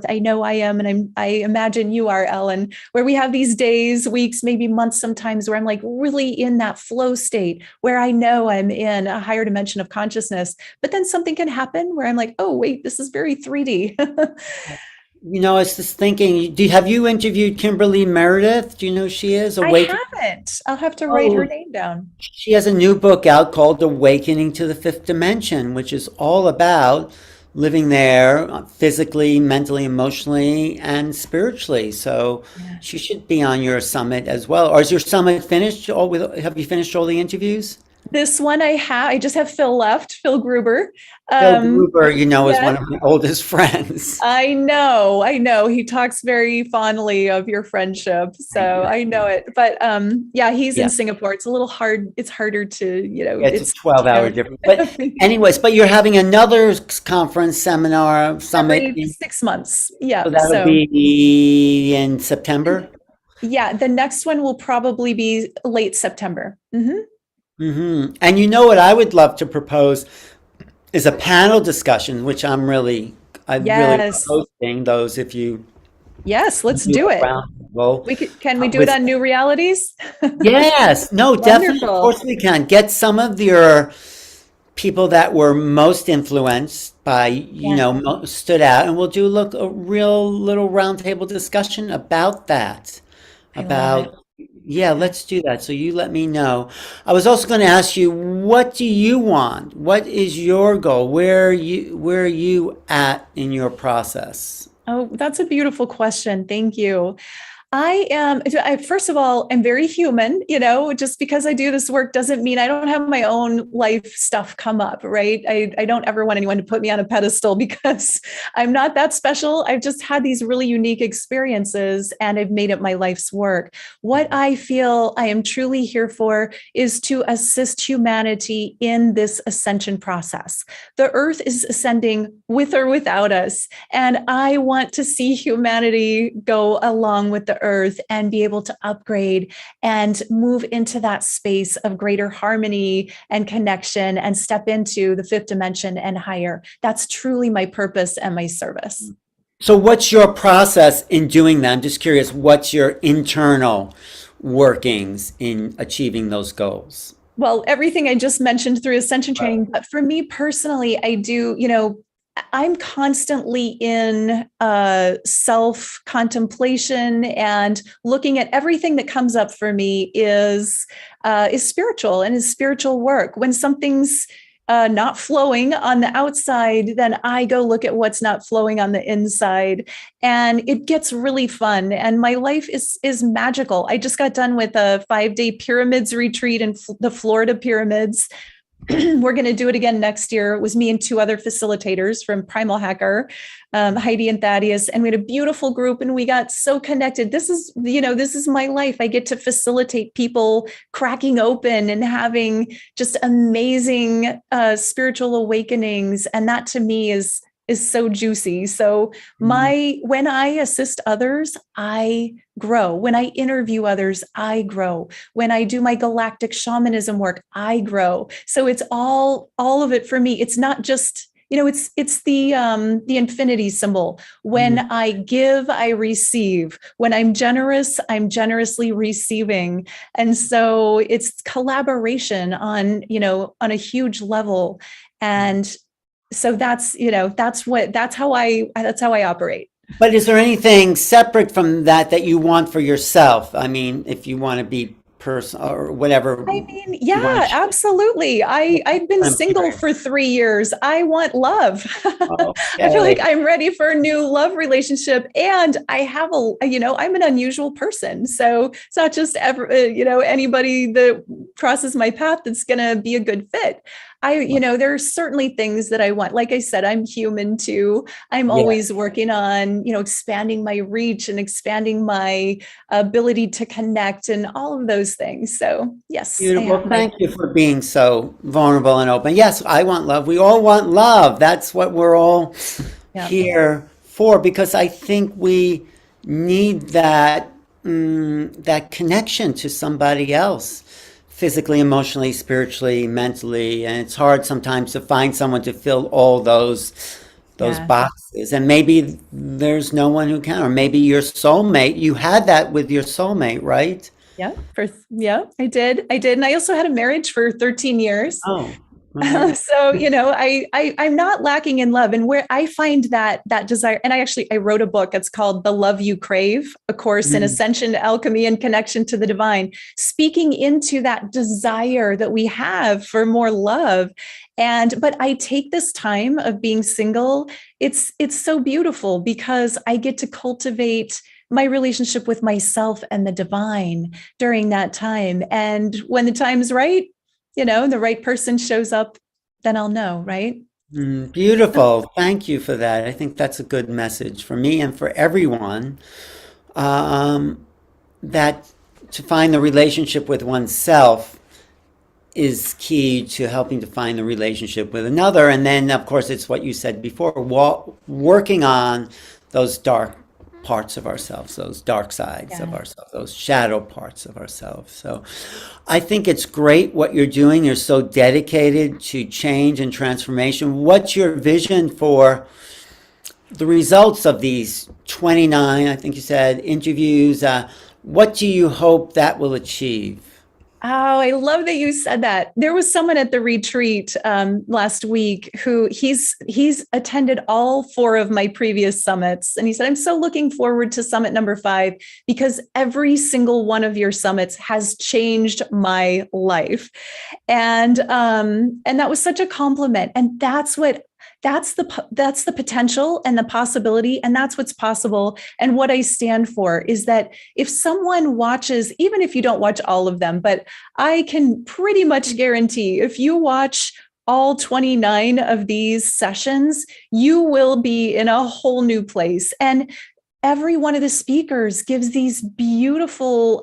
I know I am. And I imagine you are, Ellen, where we have these days, weeks, maybe months sometimes where I'm like really in that flow state where I know I'm in a higher dimension of consciousness, but then something can happen where I'm like, oh, wait, this is very 3D. I was just thinking, have you interviewed Kimberly Meredith? Do you know who she is? I haven't. I'll have to write her name down. She has a new book out called Awakening to the 5th Dimension, which is all about living there physically, mentally, emotionally, and spiritually. So she should be on your summit as well. Or is your summit finished? Have you finished all the interviews? This one I just have Phil left, Phil Gruber. Phil Gruber, is one of my oldest friends. I know. He talks very fondly of your friendship. So I know it. But he's in Singapore. It's a little hard. It's harder to, it's a 12-hour difference. But anyways, but you're having another conference, seminar, summit. Every 6 months. Yeah. So that'll be in September? Yeah. The next one will probably be late September. Mm-hmm. Mm-hmm. And what I would love to propose is a panel discussion, which I'm really hosting those. If you let's do it. Can we do it on New Realities? Yes, no, definitely. Of course we can. Get some of your people that were most influenced by, stood out, and we'll do a real little roundtable discussion about that. Let's do that. So you let me know. I was also going to ask you, what do you want? What is your goal? Where are you at in your process? Oh, that's a beautiful question. Thank you. First of all, I'm very human, just because I do this work doesn't mean I don't have my own life stuff come up, right? I don't ever want anyone to put me on a pedestal because I'm not that special. I've just had these really unique experiences and I've made it my life's work. What I feel I am truly here for is to assist humanity in this ascension process. The earth is ascending with or without us. And I want to see humanity go along with the earth and be able to upgrade and move into that space of greater harmony and connection and step into the fifth dimension and higher. That's truly my purpose and my service. So what's your process in doing that? I'm just curious, what's your internal workings in achieving those goals? Well, everything I just mentioned through ascension training, but for me personally, I do, I'm constantly in self-contemplation and looking at everything that comes up for me is spiritual and is spiritual work. When something's not flowing on the outside, then I go look at what's not flowing on the inside, and it gets really fun. And my life is magical. I just got done with a 5-day pyramids retreat in the Florida pyramids. We're going to do it again next year. It was me and 2 other facilitators from Primal Hacker, Heidi and Thaddeus, and we had a beautiful group and we got so connected. This is my life. I get to facilitate people cracking open and having just amazing spiritual awakenings. And that to me is so juicy. So when I assist others, I grow. When I interview others, I grow. When I do my galactic shamanism work, I grow. So it's all of it for me. It's not just, it's the infinity symbol. When I give, I receive. When I'm generous, I'm generously receiving. And so it's collaboration on a huge level. And so that's how I operate. But is there anything separate from that you want for yourself? I mean, if you want to be personal or whatever. I mean, yeah, absolutely. I've been single for 3 years. I want love. Okay. I feel like I'm ready for a new love relationship, and I have I'm an unusual person. So it's not just anybody that crosses my path that's going to be a good fit. There are certainly things that I want. Like I said, I'm human too. I'm always working on, expanding my reach and expanding my ability to connect and all of those things. So yes. Beautiful. Thank you for being so vulnerable and open. Yes, I want love. We all want love. That's what we're all here for, because I think we need that connection to somebody else. Physically, emotionally, spiritually, mentally, and it's hard sometimes to find someone to fill all those boxes. And maybe there's no one who can, or maybe your soulmate. You had that with your soulmate, right? Yeah, I did. And I also had a marriage for 13 years. Oh. So, I'm not lacking in love, and where I find that desire, and I wrote a book. It's called The Love You Crave, A Course in Ascension, Alchemy, and Connection to the Divine, speaking into that desire that we have for more love. But I take this time of being single. It's so beautiful because I get to cultivate my relationship with myself and the divine during that time. And when the time's right, the right person shows up, then I'll know, right? Beautiful. Thank you for that. I think that's a good message for me and for everyone, that to find the relationship with oneself is key to helping to find the relationship with another. And then, of course, it's what you said before, working on those dark parts of ourselves, those dark sides of ourselves, those shadow parts of ourselves. So I think it's great what you're doing. You're so dedicated to change and transformation. What's your vision for the results of these 29, I think you said, interviews? What do you hope that will achieve? Oh, I love that you said that. There was someone at the retreat last week who he's attended all 4 of my previous summits. And he said, I'm so looking forward to summit number 5 because every single one of your summits has changed my life. And that was such a compliment. And that's that's the potential and the possibility, and that's what's possible. And what I stand for is that if someone watches, even if you don't watch all of them, but I can pretty much guarantee if you watch all 29 of these sessions, you will be in a whole new place. And every one of the speakers gives these beautiful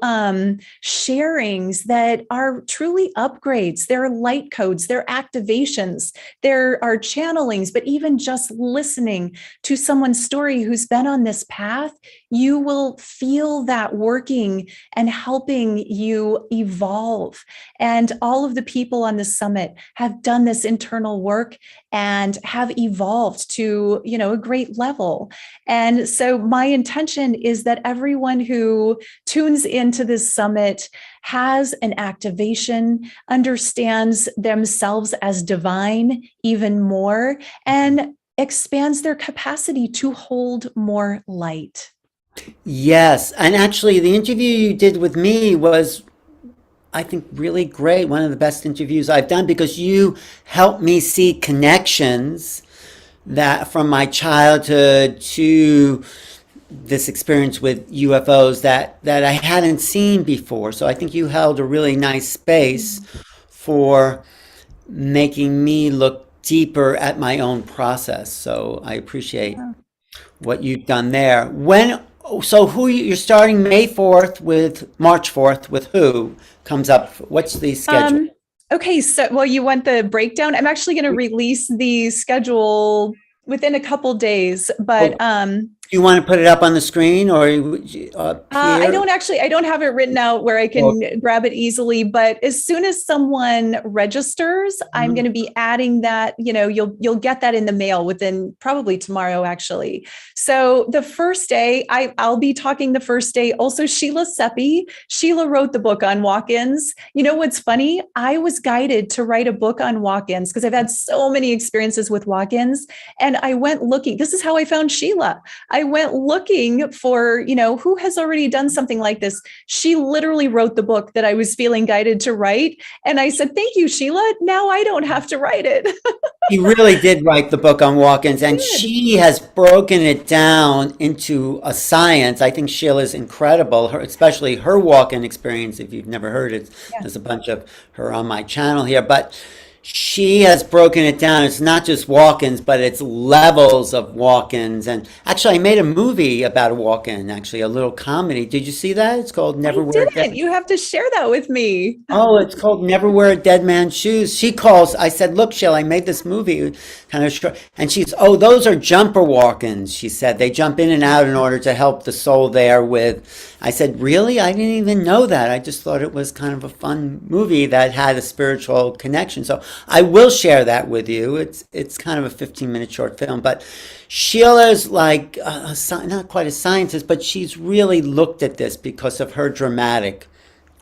sharings that are truly upgrades. There are light codes, there are activations, there are channelings, but even just listening to someone's story who's been on this path, you will feel that working and helping you evolve. And all of the people on the summit have done this internal work and have evolved to, a great level. And so my intention is that everyone who tunes into this summit has an activation, understands themselves as divine even more, and expands their capacity to hold more light. Yes. And actually, the interview you did with me was, I think, really great. One of the best interviews I've done, because you helped me see connections that from my childhood to this experience with UFOs that I hadn't seen before. So I think you held a really nice space for making me look deeper at my own process. So I appreciate what you've done there. You're starting March 4th with who comes up? What's the schedule? Okay, so, you want the breakdown? I'm actually going to release the schedule within a couple days, but you want to put it up on the screen, or I don't have it written out where I can grab it easily, but as soon as someone registers, I'm going to be adding that, you'll get that in the mail within probably tomorrow, actually. So the first day, I'll be talking the first day. Also, Sheila wrote the book on walk-ins. You know what's funny? I was guided to write a book on walk-ins because I've had so many experiences with walk-ins, and I went looking. This is how I found Sheila. I went looking for, who has already done something like this. She literally wrote the book that I was feeling guided to write. And I said, thank you, Sheila. Now I don't have to write it. She really did write the book on walk-ins, and she has broken it down into a science. I think Sheila's incredible, especially her walk-in experience. If you've never heard it, there's a bunch of her on my channel here. But she has broken it down. It's not just walk-ins, but it's levels of walk-ins. And actually, I made a movie about a walk-in, actually, a little comedy. Did you see that? It's called Never Wear a Dead. You have to share that with me. Oh, it's called Never Wear a Dead Man's Shoes. I said, look, Sheila, I made this movie kind of short. And those are jumper walk-ins, she said. They jump in and out in order to help the soul there with. I said, really? I didn't even know that. I just thought it was kind of a fun movie that had a spiritual connection. So I will share that with you. It's kind of a 15-minute short film, but Sheila's like not quite a scientist, but she's really looked at this because of her dramatic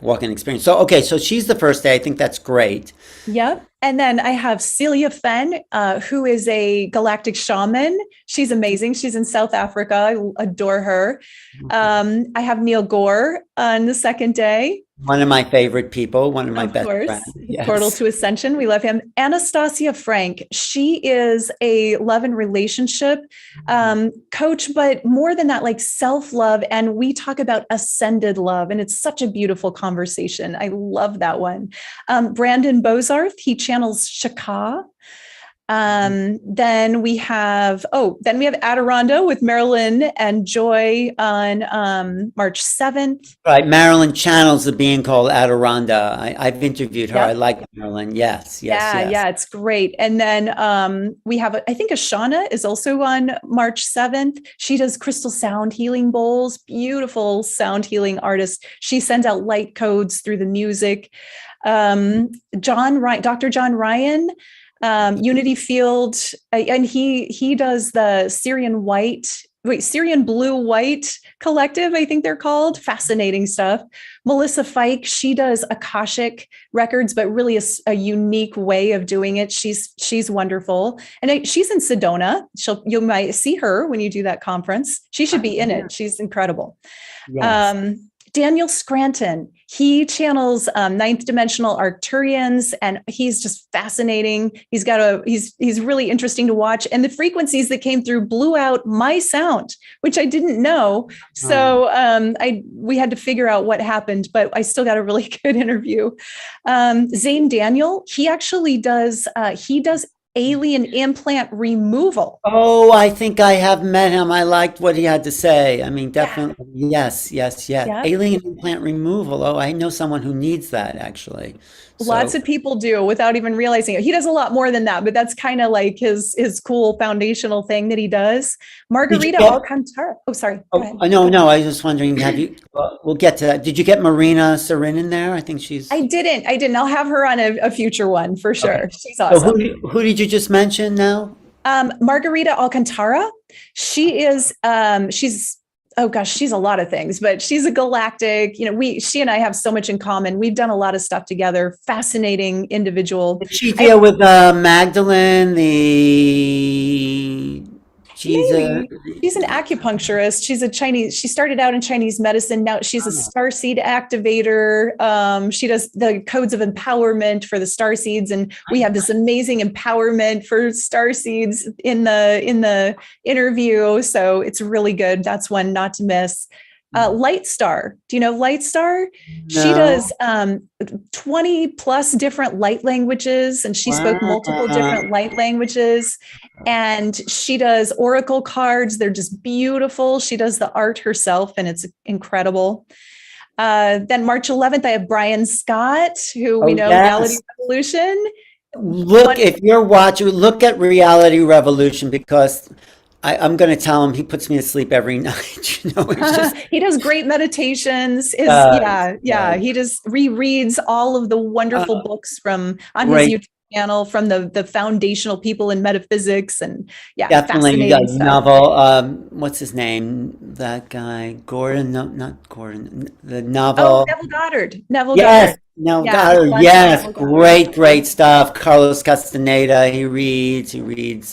walk-in experience. So she's the first day. I think that's great. Yep. And then I have Celia Fenn, who is a galactic shaman. She's amazing. She's in South Africa. I adore her. I have Neil Gore on the second day. One of my favorite people, one of my best friends. Yes. Portal to Ascension. We love him. Anastasia Frank. She is a love and relationship coach, but more than that, like self-love. And we talk about ascended love. And it's such a beautiful conversation. I love that one. Brandon Bozarth, he channels Shaka. Then we have Adironda with Marilyn and Joy on March 7th. Right. Marilyn channels the being called Adironda. I've interviewed her. Yep. I like Marilyn. Yes. Yeah, it's great. And then we have, I think Ashana is also on March 7th. She does crystal sound healing bowls, beautiful sound healing artist. She sends out light codes through the music. Dr. John Ryan, Unity Field, and he does the Syrian Blue White Collective, I think they're called. Fascinating stuff. Melissa Fike, she does Akashic records, but really a unique way of doing it. She's wonderful. And she's in Sedona. You might see her when you do that conference. She should be in it. She's incredible. Yes. Daniel Scranton, he channels ninth dimensional Arcturians, and he's just fascinating. He's really interesting to watch. And the frequencies that came through blew out my sound, which I didn't know. So we had to figure out what happened, but I still got a really good interview. Zane Daniel, he actually does alien implant removal. Oh, I think I have met him. I liked what he had to say. I mean, definitely. Yes, yes, yes. Yeah. Alien implant removal. Oh, I know someone who needs that actually. Lots of people do without even realizing it. He does a lot more than that, but that's kind of like his cool foundational thing that he does. Margarita Alcantara. Oh, sorry. Go ahead. No. I was just wondering, we'll get to that. Did you get Marina Sarin in there? I think she's. I didn't. I'll have her on a future one for sure. Okay. She's awesome. So who did you just mention now? Margarita Alcantara. She is, she's a lot of things, but she's a galactic, she and I have so much in common. We've done a lot of stuff together. Fascinating individual. Did she deal with Magdalene, she's an acupuncturist. She started out in Chinese medicine. Now she's a starseed activator. She does the codes of empowerment for the starseeds. And we have this amazing empowerment for starseeds in the interview. So it's really good. That's one not to miss. Light Star. Do you know Light Star? No. She does 20 plus different light languages, and she spoke multiple different light languages. And she does oracle cards. They're just beautiful. She does the art herself, and it's incredible. Then March 11th, I have Brian Scott, who we know, Reality Revolution. If you're watching, look at Reality Revolution, because I'm going to tell him he puts me to sleep every night. He does great meditations. He just rereads all of the wonderful books on his YouTube channel from the foundational people in metaphysics, and definitely. You got novel. What's his name? That guy, Gordon? No, not Gordon. The novel. Neville Goddard. Neville Goddard. No, yes, great stuff. Carlos Castaneda, he reads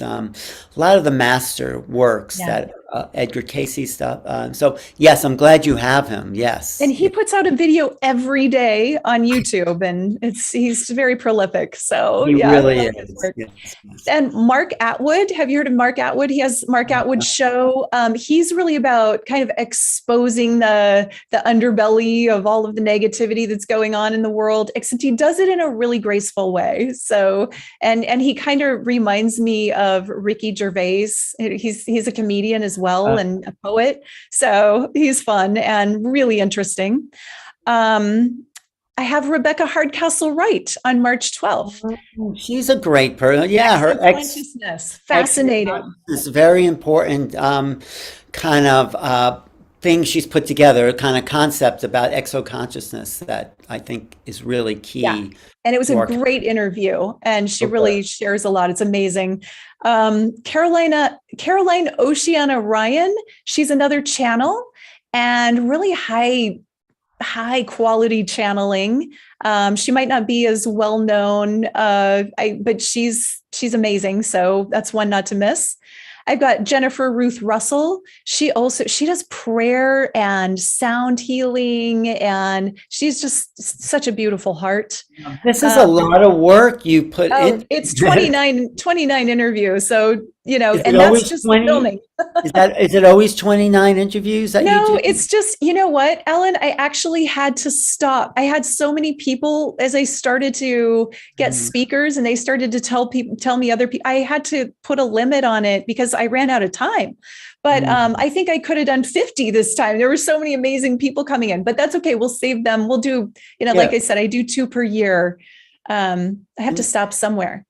a lot of the master works that Edgar Cayce stuff. So yes, I'm glad you have him. Yes, and he puts out a video every day on YouTube, and he's very prolific. So he really is. Yes. And Mark Atwood, have you heard of Mark Atwood? He has Mark Atwood Show. He's really about kind of exposing the underbelly of all of the negativity that's going on in the world, except he does it in a really graceful way. So, and he kind of reminds me of Ricky Gervais. He's a comedian as well, and a poet. So he's fun and really interesting. I have Rebecca Hardcastle Wright on March 12th. She's a great person. Yeah, her consciousness, fascinating. It's very important kind of thing she's put together, a kind of concept about exoconsciousness that I think is really key. Yeah. And it was a great interview, and she really shares a lot. It's amazing. Caroline Oceana Ryan, she's another channel, and really high quality channeling. She might not be as well known, but she's amazing. So that's one not to miss. I've got Jennifer Ruth Russell. She does prayer and sound healing, and she's just such a beautiful heart. This is a lot of work you put in. It's 29 interviews. So, and that's just 20, filming. Is it always 29 interviews that you do? It's just, you know what, Ellen, I actually had to stop. I had so many people as I started to get speakers, and they started to tell me other people. I had to put a limit on it because I ran out of time. But I think I could have done 50 this time. There were so many amazing people coming in, but that's okay. We'll save them. We'll do, like I said, I do 2 per year. I have to stop somewhere.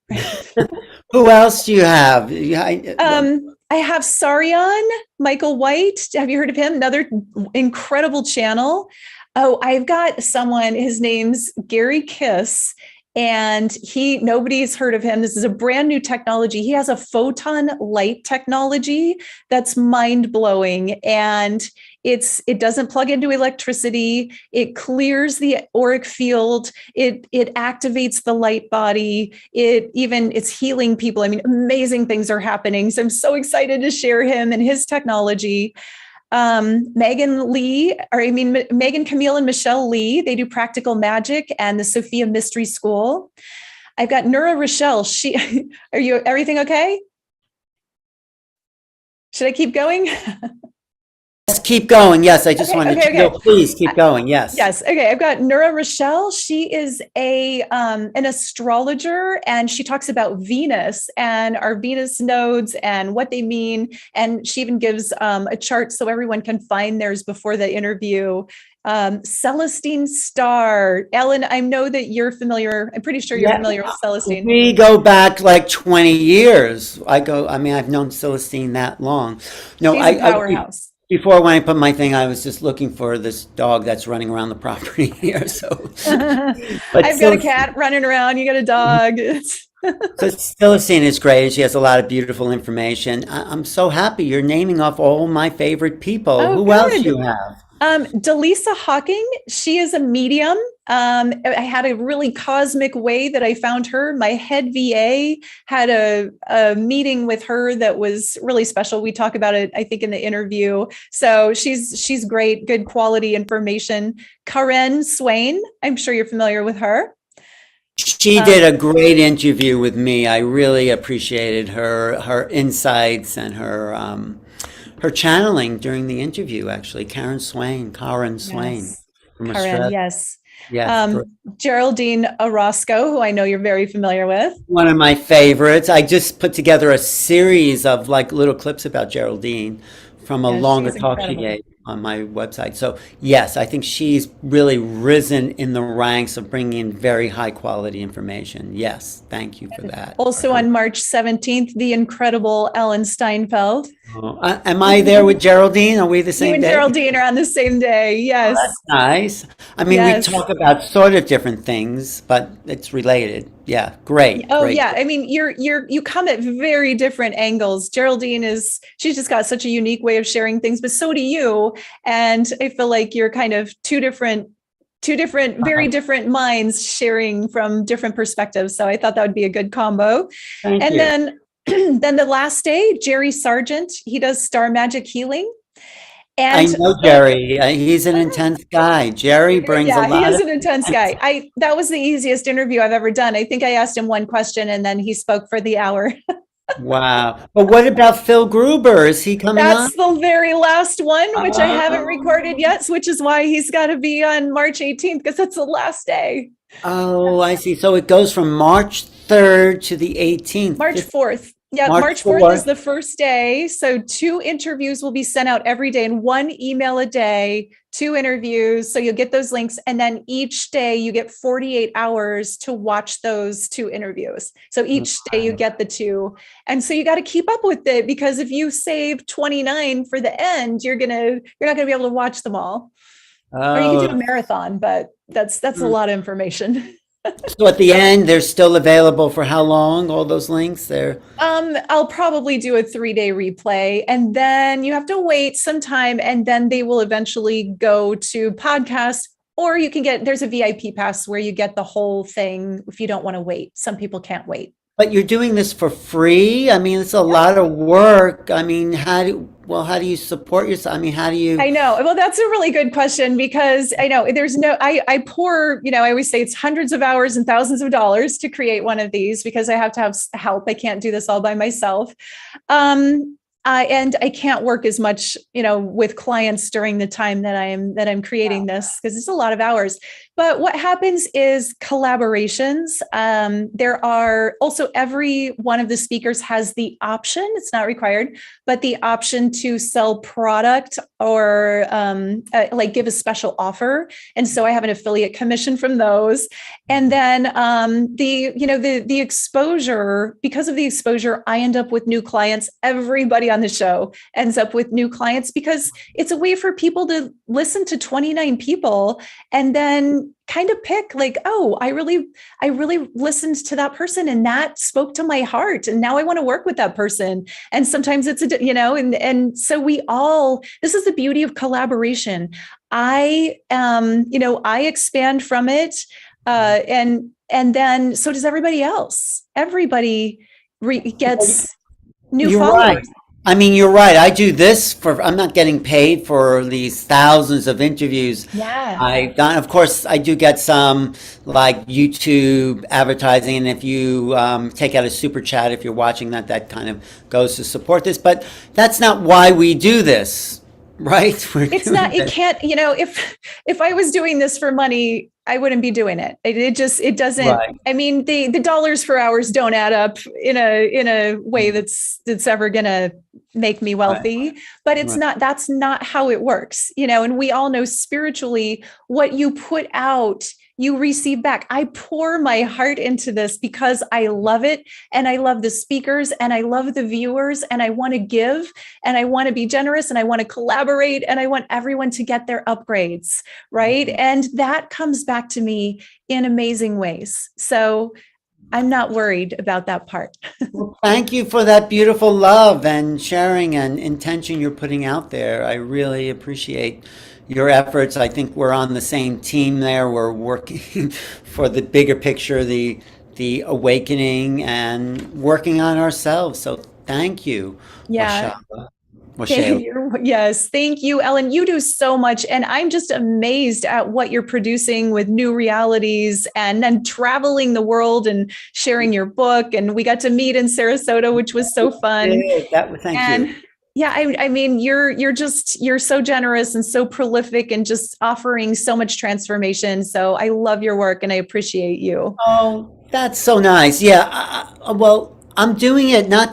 Who else do you have? I have Sarion, Michael White. Have you heard of him? Another incredible channel. Oh, I've got someone, his name's Gary Kiss, and nobody's heard of him. This is a brand new technology. He has a photon light technology that's mind-blowing, and it doesn't plug into electricity. It clears the auric field. It activates the light body. It's healing people. I mean, amazing things are happening. So I'm so excited to share him and his technology. Megan Camille and Michelle Lee. They do Practical Magic and the Sophia Mystery School. I've got Nura Rochelle. Everything okay? Should I keep going? Yes, keep going. Yes, I just wanted to know, please keep going. Yes. Yes. Okay. I've got Nura Rochelle. She is an astrologer, and she talks about Venus and our Venus nodes and what they mean. And she even gives a chart so everyone can find theirs before the interview. Celestine Starr. Ellen, I know that you're familiar. I'm pretty sure you're familiar with Celestine. We go back like 20 years. I've known Celestine that long. No, She's a powerhouse. Before when I put my thing, I was just looking for this dog that's running around the property here. So, I've got a cat running around. You got a dog. So Celestine is great. She has a lot of beautiful information. I'm so happy you're naming off all my favorite people. Oh, Who good. else do you have? Delisa Hawking, she is a medium. I had a really cosmic way that I found her. My head VA had a meeting with her that was really special. We talk about it, I think, in the interview. So she's great, good quality information. Karen Swain, I'm sure you're familiar with her. She did a great interview with me. I really appreciated her insights and her channeling during the interview, actually. Karen Swain. Yes. Karen, yes. Geraldine Orozco, who I know you're very familiar with. One of my favorites. I just put together a series of like little clips about Geraldine from a longer talk she gave on my website. So yes, I think she's really risen in the ranks of bringing in very high quality information. Yes, thank you for that. Also on March 17th, the incredible Ellen Steinfeld. Am I there with Geraldine? Are we the same day? You and Geraldine are on the same day. Yes. Oh, that's nice. I mean, we talk about sort of different things, but it's related. Yeah, great. Oh, great. yeah. I mean, you come at very different angles. Geraldine she's just got such a unique way of sharing things, but so do you. And I feel like you're kind of two different, very different minds sharing from different perspectives. So I thought that would be a good combo. Thank you. Then the last day, Jerry Sargent, he does Star Magic Healing. And I know Jerry. He's an intense guy. Jerry brings a lot. Yeah, he is an intense guy. That was the easiest interview I've ever done. I think I asked him one question and then he spoke for the hour. Wow. But what about Phil Gruber? Is he coming on? That's the very last one, which I haven't recorded yet, which is why he's got to be on March 18th, because that's the last day. Oh, I see. So it goes from March 3rd to the 18th. March 4th. Yeah, March 4th is the first day. So 2 interviews will be sent out every day and 1 email a day, 2 interviews. So you'll get those links. And then each day you get 48 hours to watch those 2 interviews. So each day you get the 2. And so you got to keep up with it, because if you save 29 for the end, you're not going to be able to watch them all. Or you can do a marathon, but that's a lot of information. So at the end, they're still available for how long? All those links there? I'll probably do a 3-day replay, and then you have to wait some time, and then they will eventually go to podcast, or you can there's a VIP pass where you get the whole thing if you don't want to wait. Some people can't wait. But you're doing this for free? I mean, it's a lot of work. I mean, how do you support yourself? I mean, how do you? I know. Well, that's a really good question, because I know I pour, I always say it's hundreds of hours and thousands of dollars to create one of these, because I have to have help. I can't do this all by myself. And I can't work as much, with clients during the time that I'm creating this, because it's a lot of hours. But what happens is collaborations. There are also, every one of the speakers has the option, it's not required, but the option to sell product or like give a special offer. And so I have an affiliate commission from those. And then the exposure, because of the exposure, I end up with new clients. Everybody on the show ends up with new clients, because it's a way for people to listen to 29 people and then kind of pick like, oh, I really listened to that person and that spoke to my heart. And now I want to work with that person. And sometimes it's, and so this is the beauty of collaboration. I expand from it. And then so does everybody else. Everybody gets new followers. Right. I mean, you're right. I do this I'm not getting paid for these thousands of interviews Yeah. I've done. Of course, I do get some like YouTube advertising. And if you take out a super chat, if you're watching that, that kind of goes to support this. But that's not why we do this, right? It's not, it can't, if I was doing this for money, I wouldn't be doing it. It doesn't, Right. I mean, the dollars for hours don't add up in a way that's ever going to make me wealthy, but that's not how it works, and we all know spiritually what you put out, you receive back. I pour my heart into this because I love it, and I love the speakers, and I love the viewers, and I want to give, and I want to be generous, and I want to collaborate, and I want everyone to get their upgrades, right? Mm-hmm. And that comes back to me in amazing ways. So I'm not worried about that part. Well, thank you for that beautiful love and sharing and intention you're putting out there. I really appreciate your efforts. I think we're on the same team there. We're working for the bigger picture, the awakening, and working on ourselves. So thank you. Yeah. Waxela. Yes. Thank you, Ellen. You do so much. And I'm just amazed at what you're producing with New Realities, and then traveling the world and sharing your book. And we got to meet in Sarasota, which was so fun. Thank you. Yeah, I mean, you're so generous and so prolific and just offering so much transformation. So I love your work and I appreciate you. Oh, that's so nice. Yeah. Well, I'm doing it not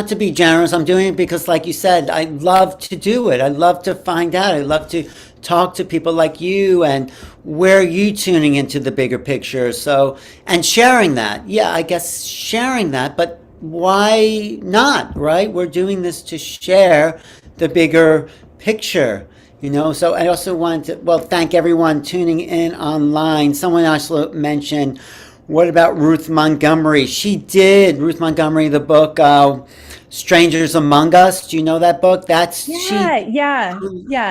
to be generous. I'm doing it because, like you said, I love to do it. I love to find out. I love to talk to people like you, and where are you tuning into the bigger picture? So, and sharing that. Yeah, I guess sharing that, but why not, right? We're doing this to share the bigger picture, So I also wanted to, thank everyone tuning in online. Someone also mentioned, what about Ruth Montgomery? Ruth Montgomery, the book, Strangers Among Us. Do you know that book?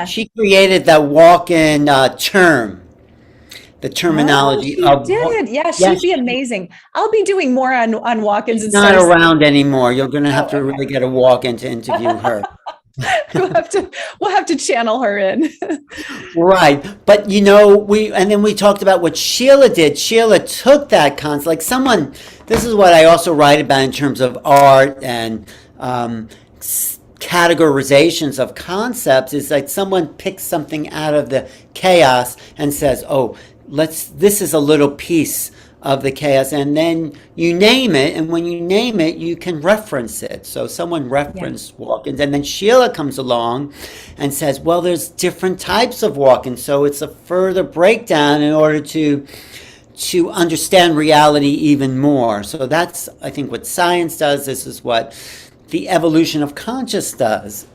She created that walk-in term. The terminology of did. Yeah, she'd be amazing. I'll be doing more on walk-ins. She's not around anymore. You're going to have to really get a walk-in to interview her. we'll have to channel her in. Right. But we talked about what Sheila did. Sheila took that concept, this is what I also write about in terms of art and categorizations of concepts, is like someone picks something out of the chaos and says, oh, this is a little piece of the chaos, and then you name it, and when you name it, you can reference it. So someone referenced walk-ins, and then Sheila comes along and says, well, there's different types of walk-ins, so it's a further breakdown in order to understand reality even more. So that's, I think, what science does. This is what the evolution of consciousness does.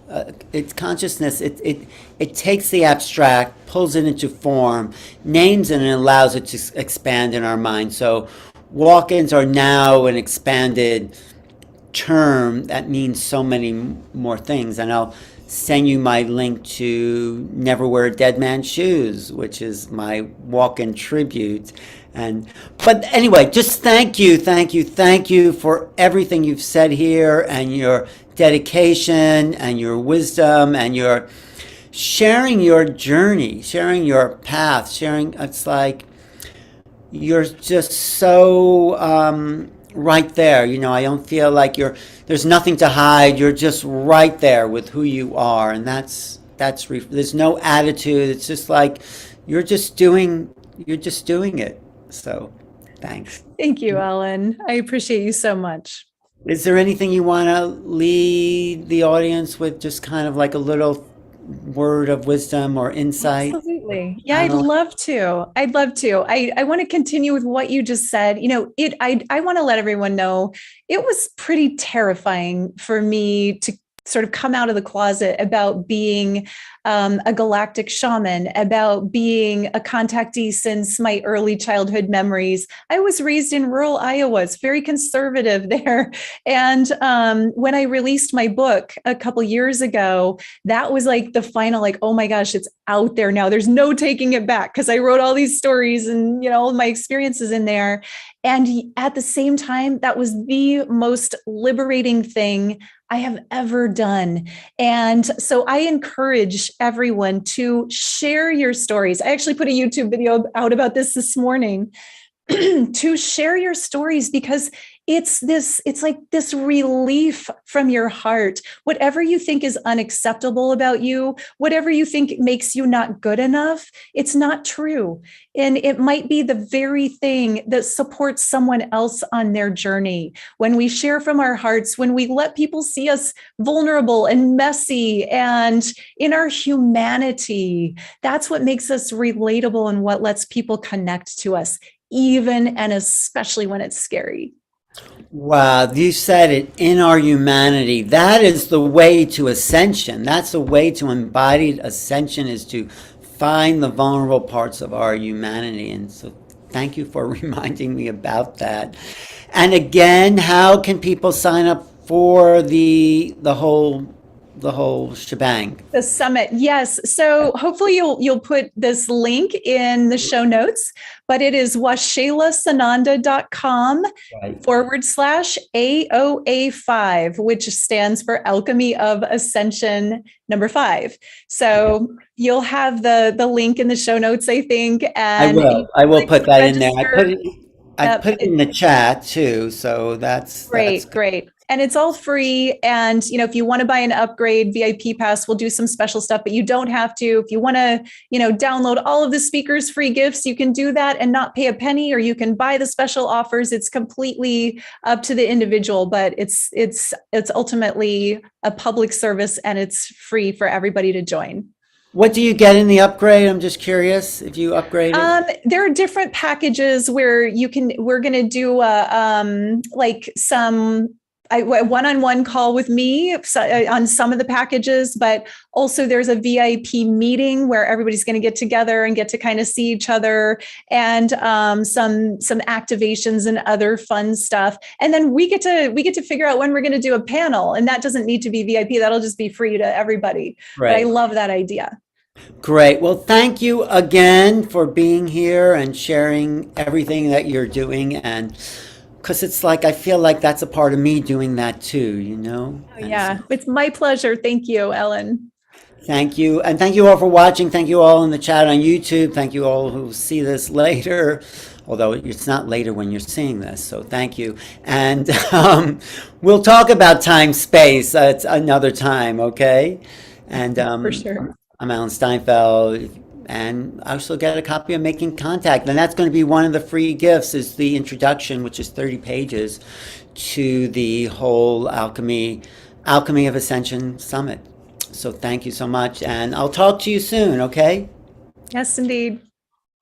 It's consciousness. It takes the abstract, pulls it into form, names it, and allows it to expand in our mind. So walk-ins are now an expanded term that means so many more things. And I'll send you my link to Never Wear a Dead Man's Shoes, which is my walk-in tribute. But anyway, just thank you for everything you've said here, and your dedication and your wisdom, and your sharing your journey, sharing your path, it's like you're just so right there. I don't feel like there's nothing to hide. You're just right there with who you are, and there's no attitude. It's just like you're just doing it. So thanks. Thank you, Ellen. I appreciate you so much. Is there anything you want to lead the audience with, just kind of like a little word of wisdom or insight? Absolutely. Yeah, I'd love to. I want to continue with what you just said. I want to let everyone know it was pretty terrifying for me to sort of come out of the closet about being a galactic shaman, about being a contactee since my early childhood memories. I was raised in rural Iowa. It's very conservative there. And when I released my book a couple years ago, that was like the final, oh my gosh, it's out there now. There's no taking it back, because I wrote all these stories and, all my experiences in there. And at the same time, that was the most liberating thing I have ever done. And so I encourage everyone to share your stories. I actually put a YouTube video out about this morning. To share your stories, because it's like this relief from your heart. Whatever you think is unacceptable about you, whatever you think makes you not good enough, it's not true. And it might be the very thing that supports someone else on their journey. When we share from our hearts, when we let people see us vulnerable and messy and in our humanity, that's what makes us relatable and what lets people connect to us, even and especially when it's scary. Wow, you said it, in our humanity. That is the way to ascension. That's the way to embodied ascension, is to find the vulnerable parts of our humanity. And so thank you for reminding me about that. And again, how can people sign up for the whole shebang? The summit, yes. So hopefully you'll put this link in the show notes, but it is waxelasananda.com Right. /AOA5, which stands for Alchemy of Ascension number 5. So you'll have the link in the show notes, I think. And I will put that in there. register. I put it in the chat too, so that's Great, good. great. And it's all free. And, if you want to buy an upgrade VIP pass, we'll do some special stuff, but you don't have to. If you want to, download all of the speakers' free gifts, you can do that and not pay a penny, or you can buy the special offers. It's completely up to the individual, but it's ultimately a public service, and it's free for everybody to join. What do you get in the upgrade? I'm just curious if you upgraded. There are different packages where we're going to do like some one-on-one call with me on some of the packages, but also there's a VIP meeting where everybody's going to get together and get to kind of see each other, and some activations and other fun stuff. And then we get to figure out when we're going to do a panel, and that doesn't need to be VIP. That'll just be free to everybody. Right. But I love that idea. Great. Well, thank you again for being here and sharing everything that you're doing. And because it's like, I feel like that's a part of me doing that too, Oh, yeah, it's my pleasure. Thank you, Ellen. Thank you. And thank you all for watching. Thank you all in the chat on YouTube. Thank you all who see this later, although it's not later when you're seeing this. So thank you. And we'll talk about time, space at another time, okay? And for sure. I'm Alan Steinfeld, and I also get a copy of Making Contact, and that's going to be one of the free gifts, is the introduction, which is 30 pages, to the whole Alchemy of Ascension Summit. So thank you so much, and I'll talk to you soon, okay? Yes, indeed.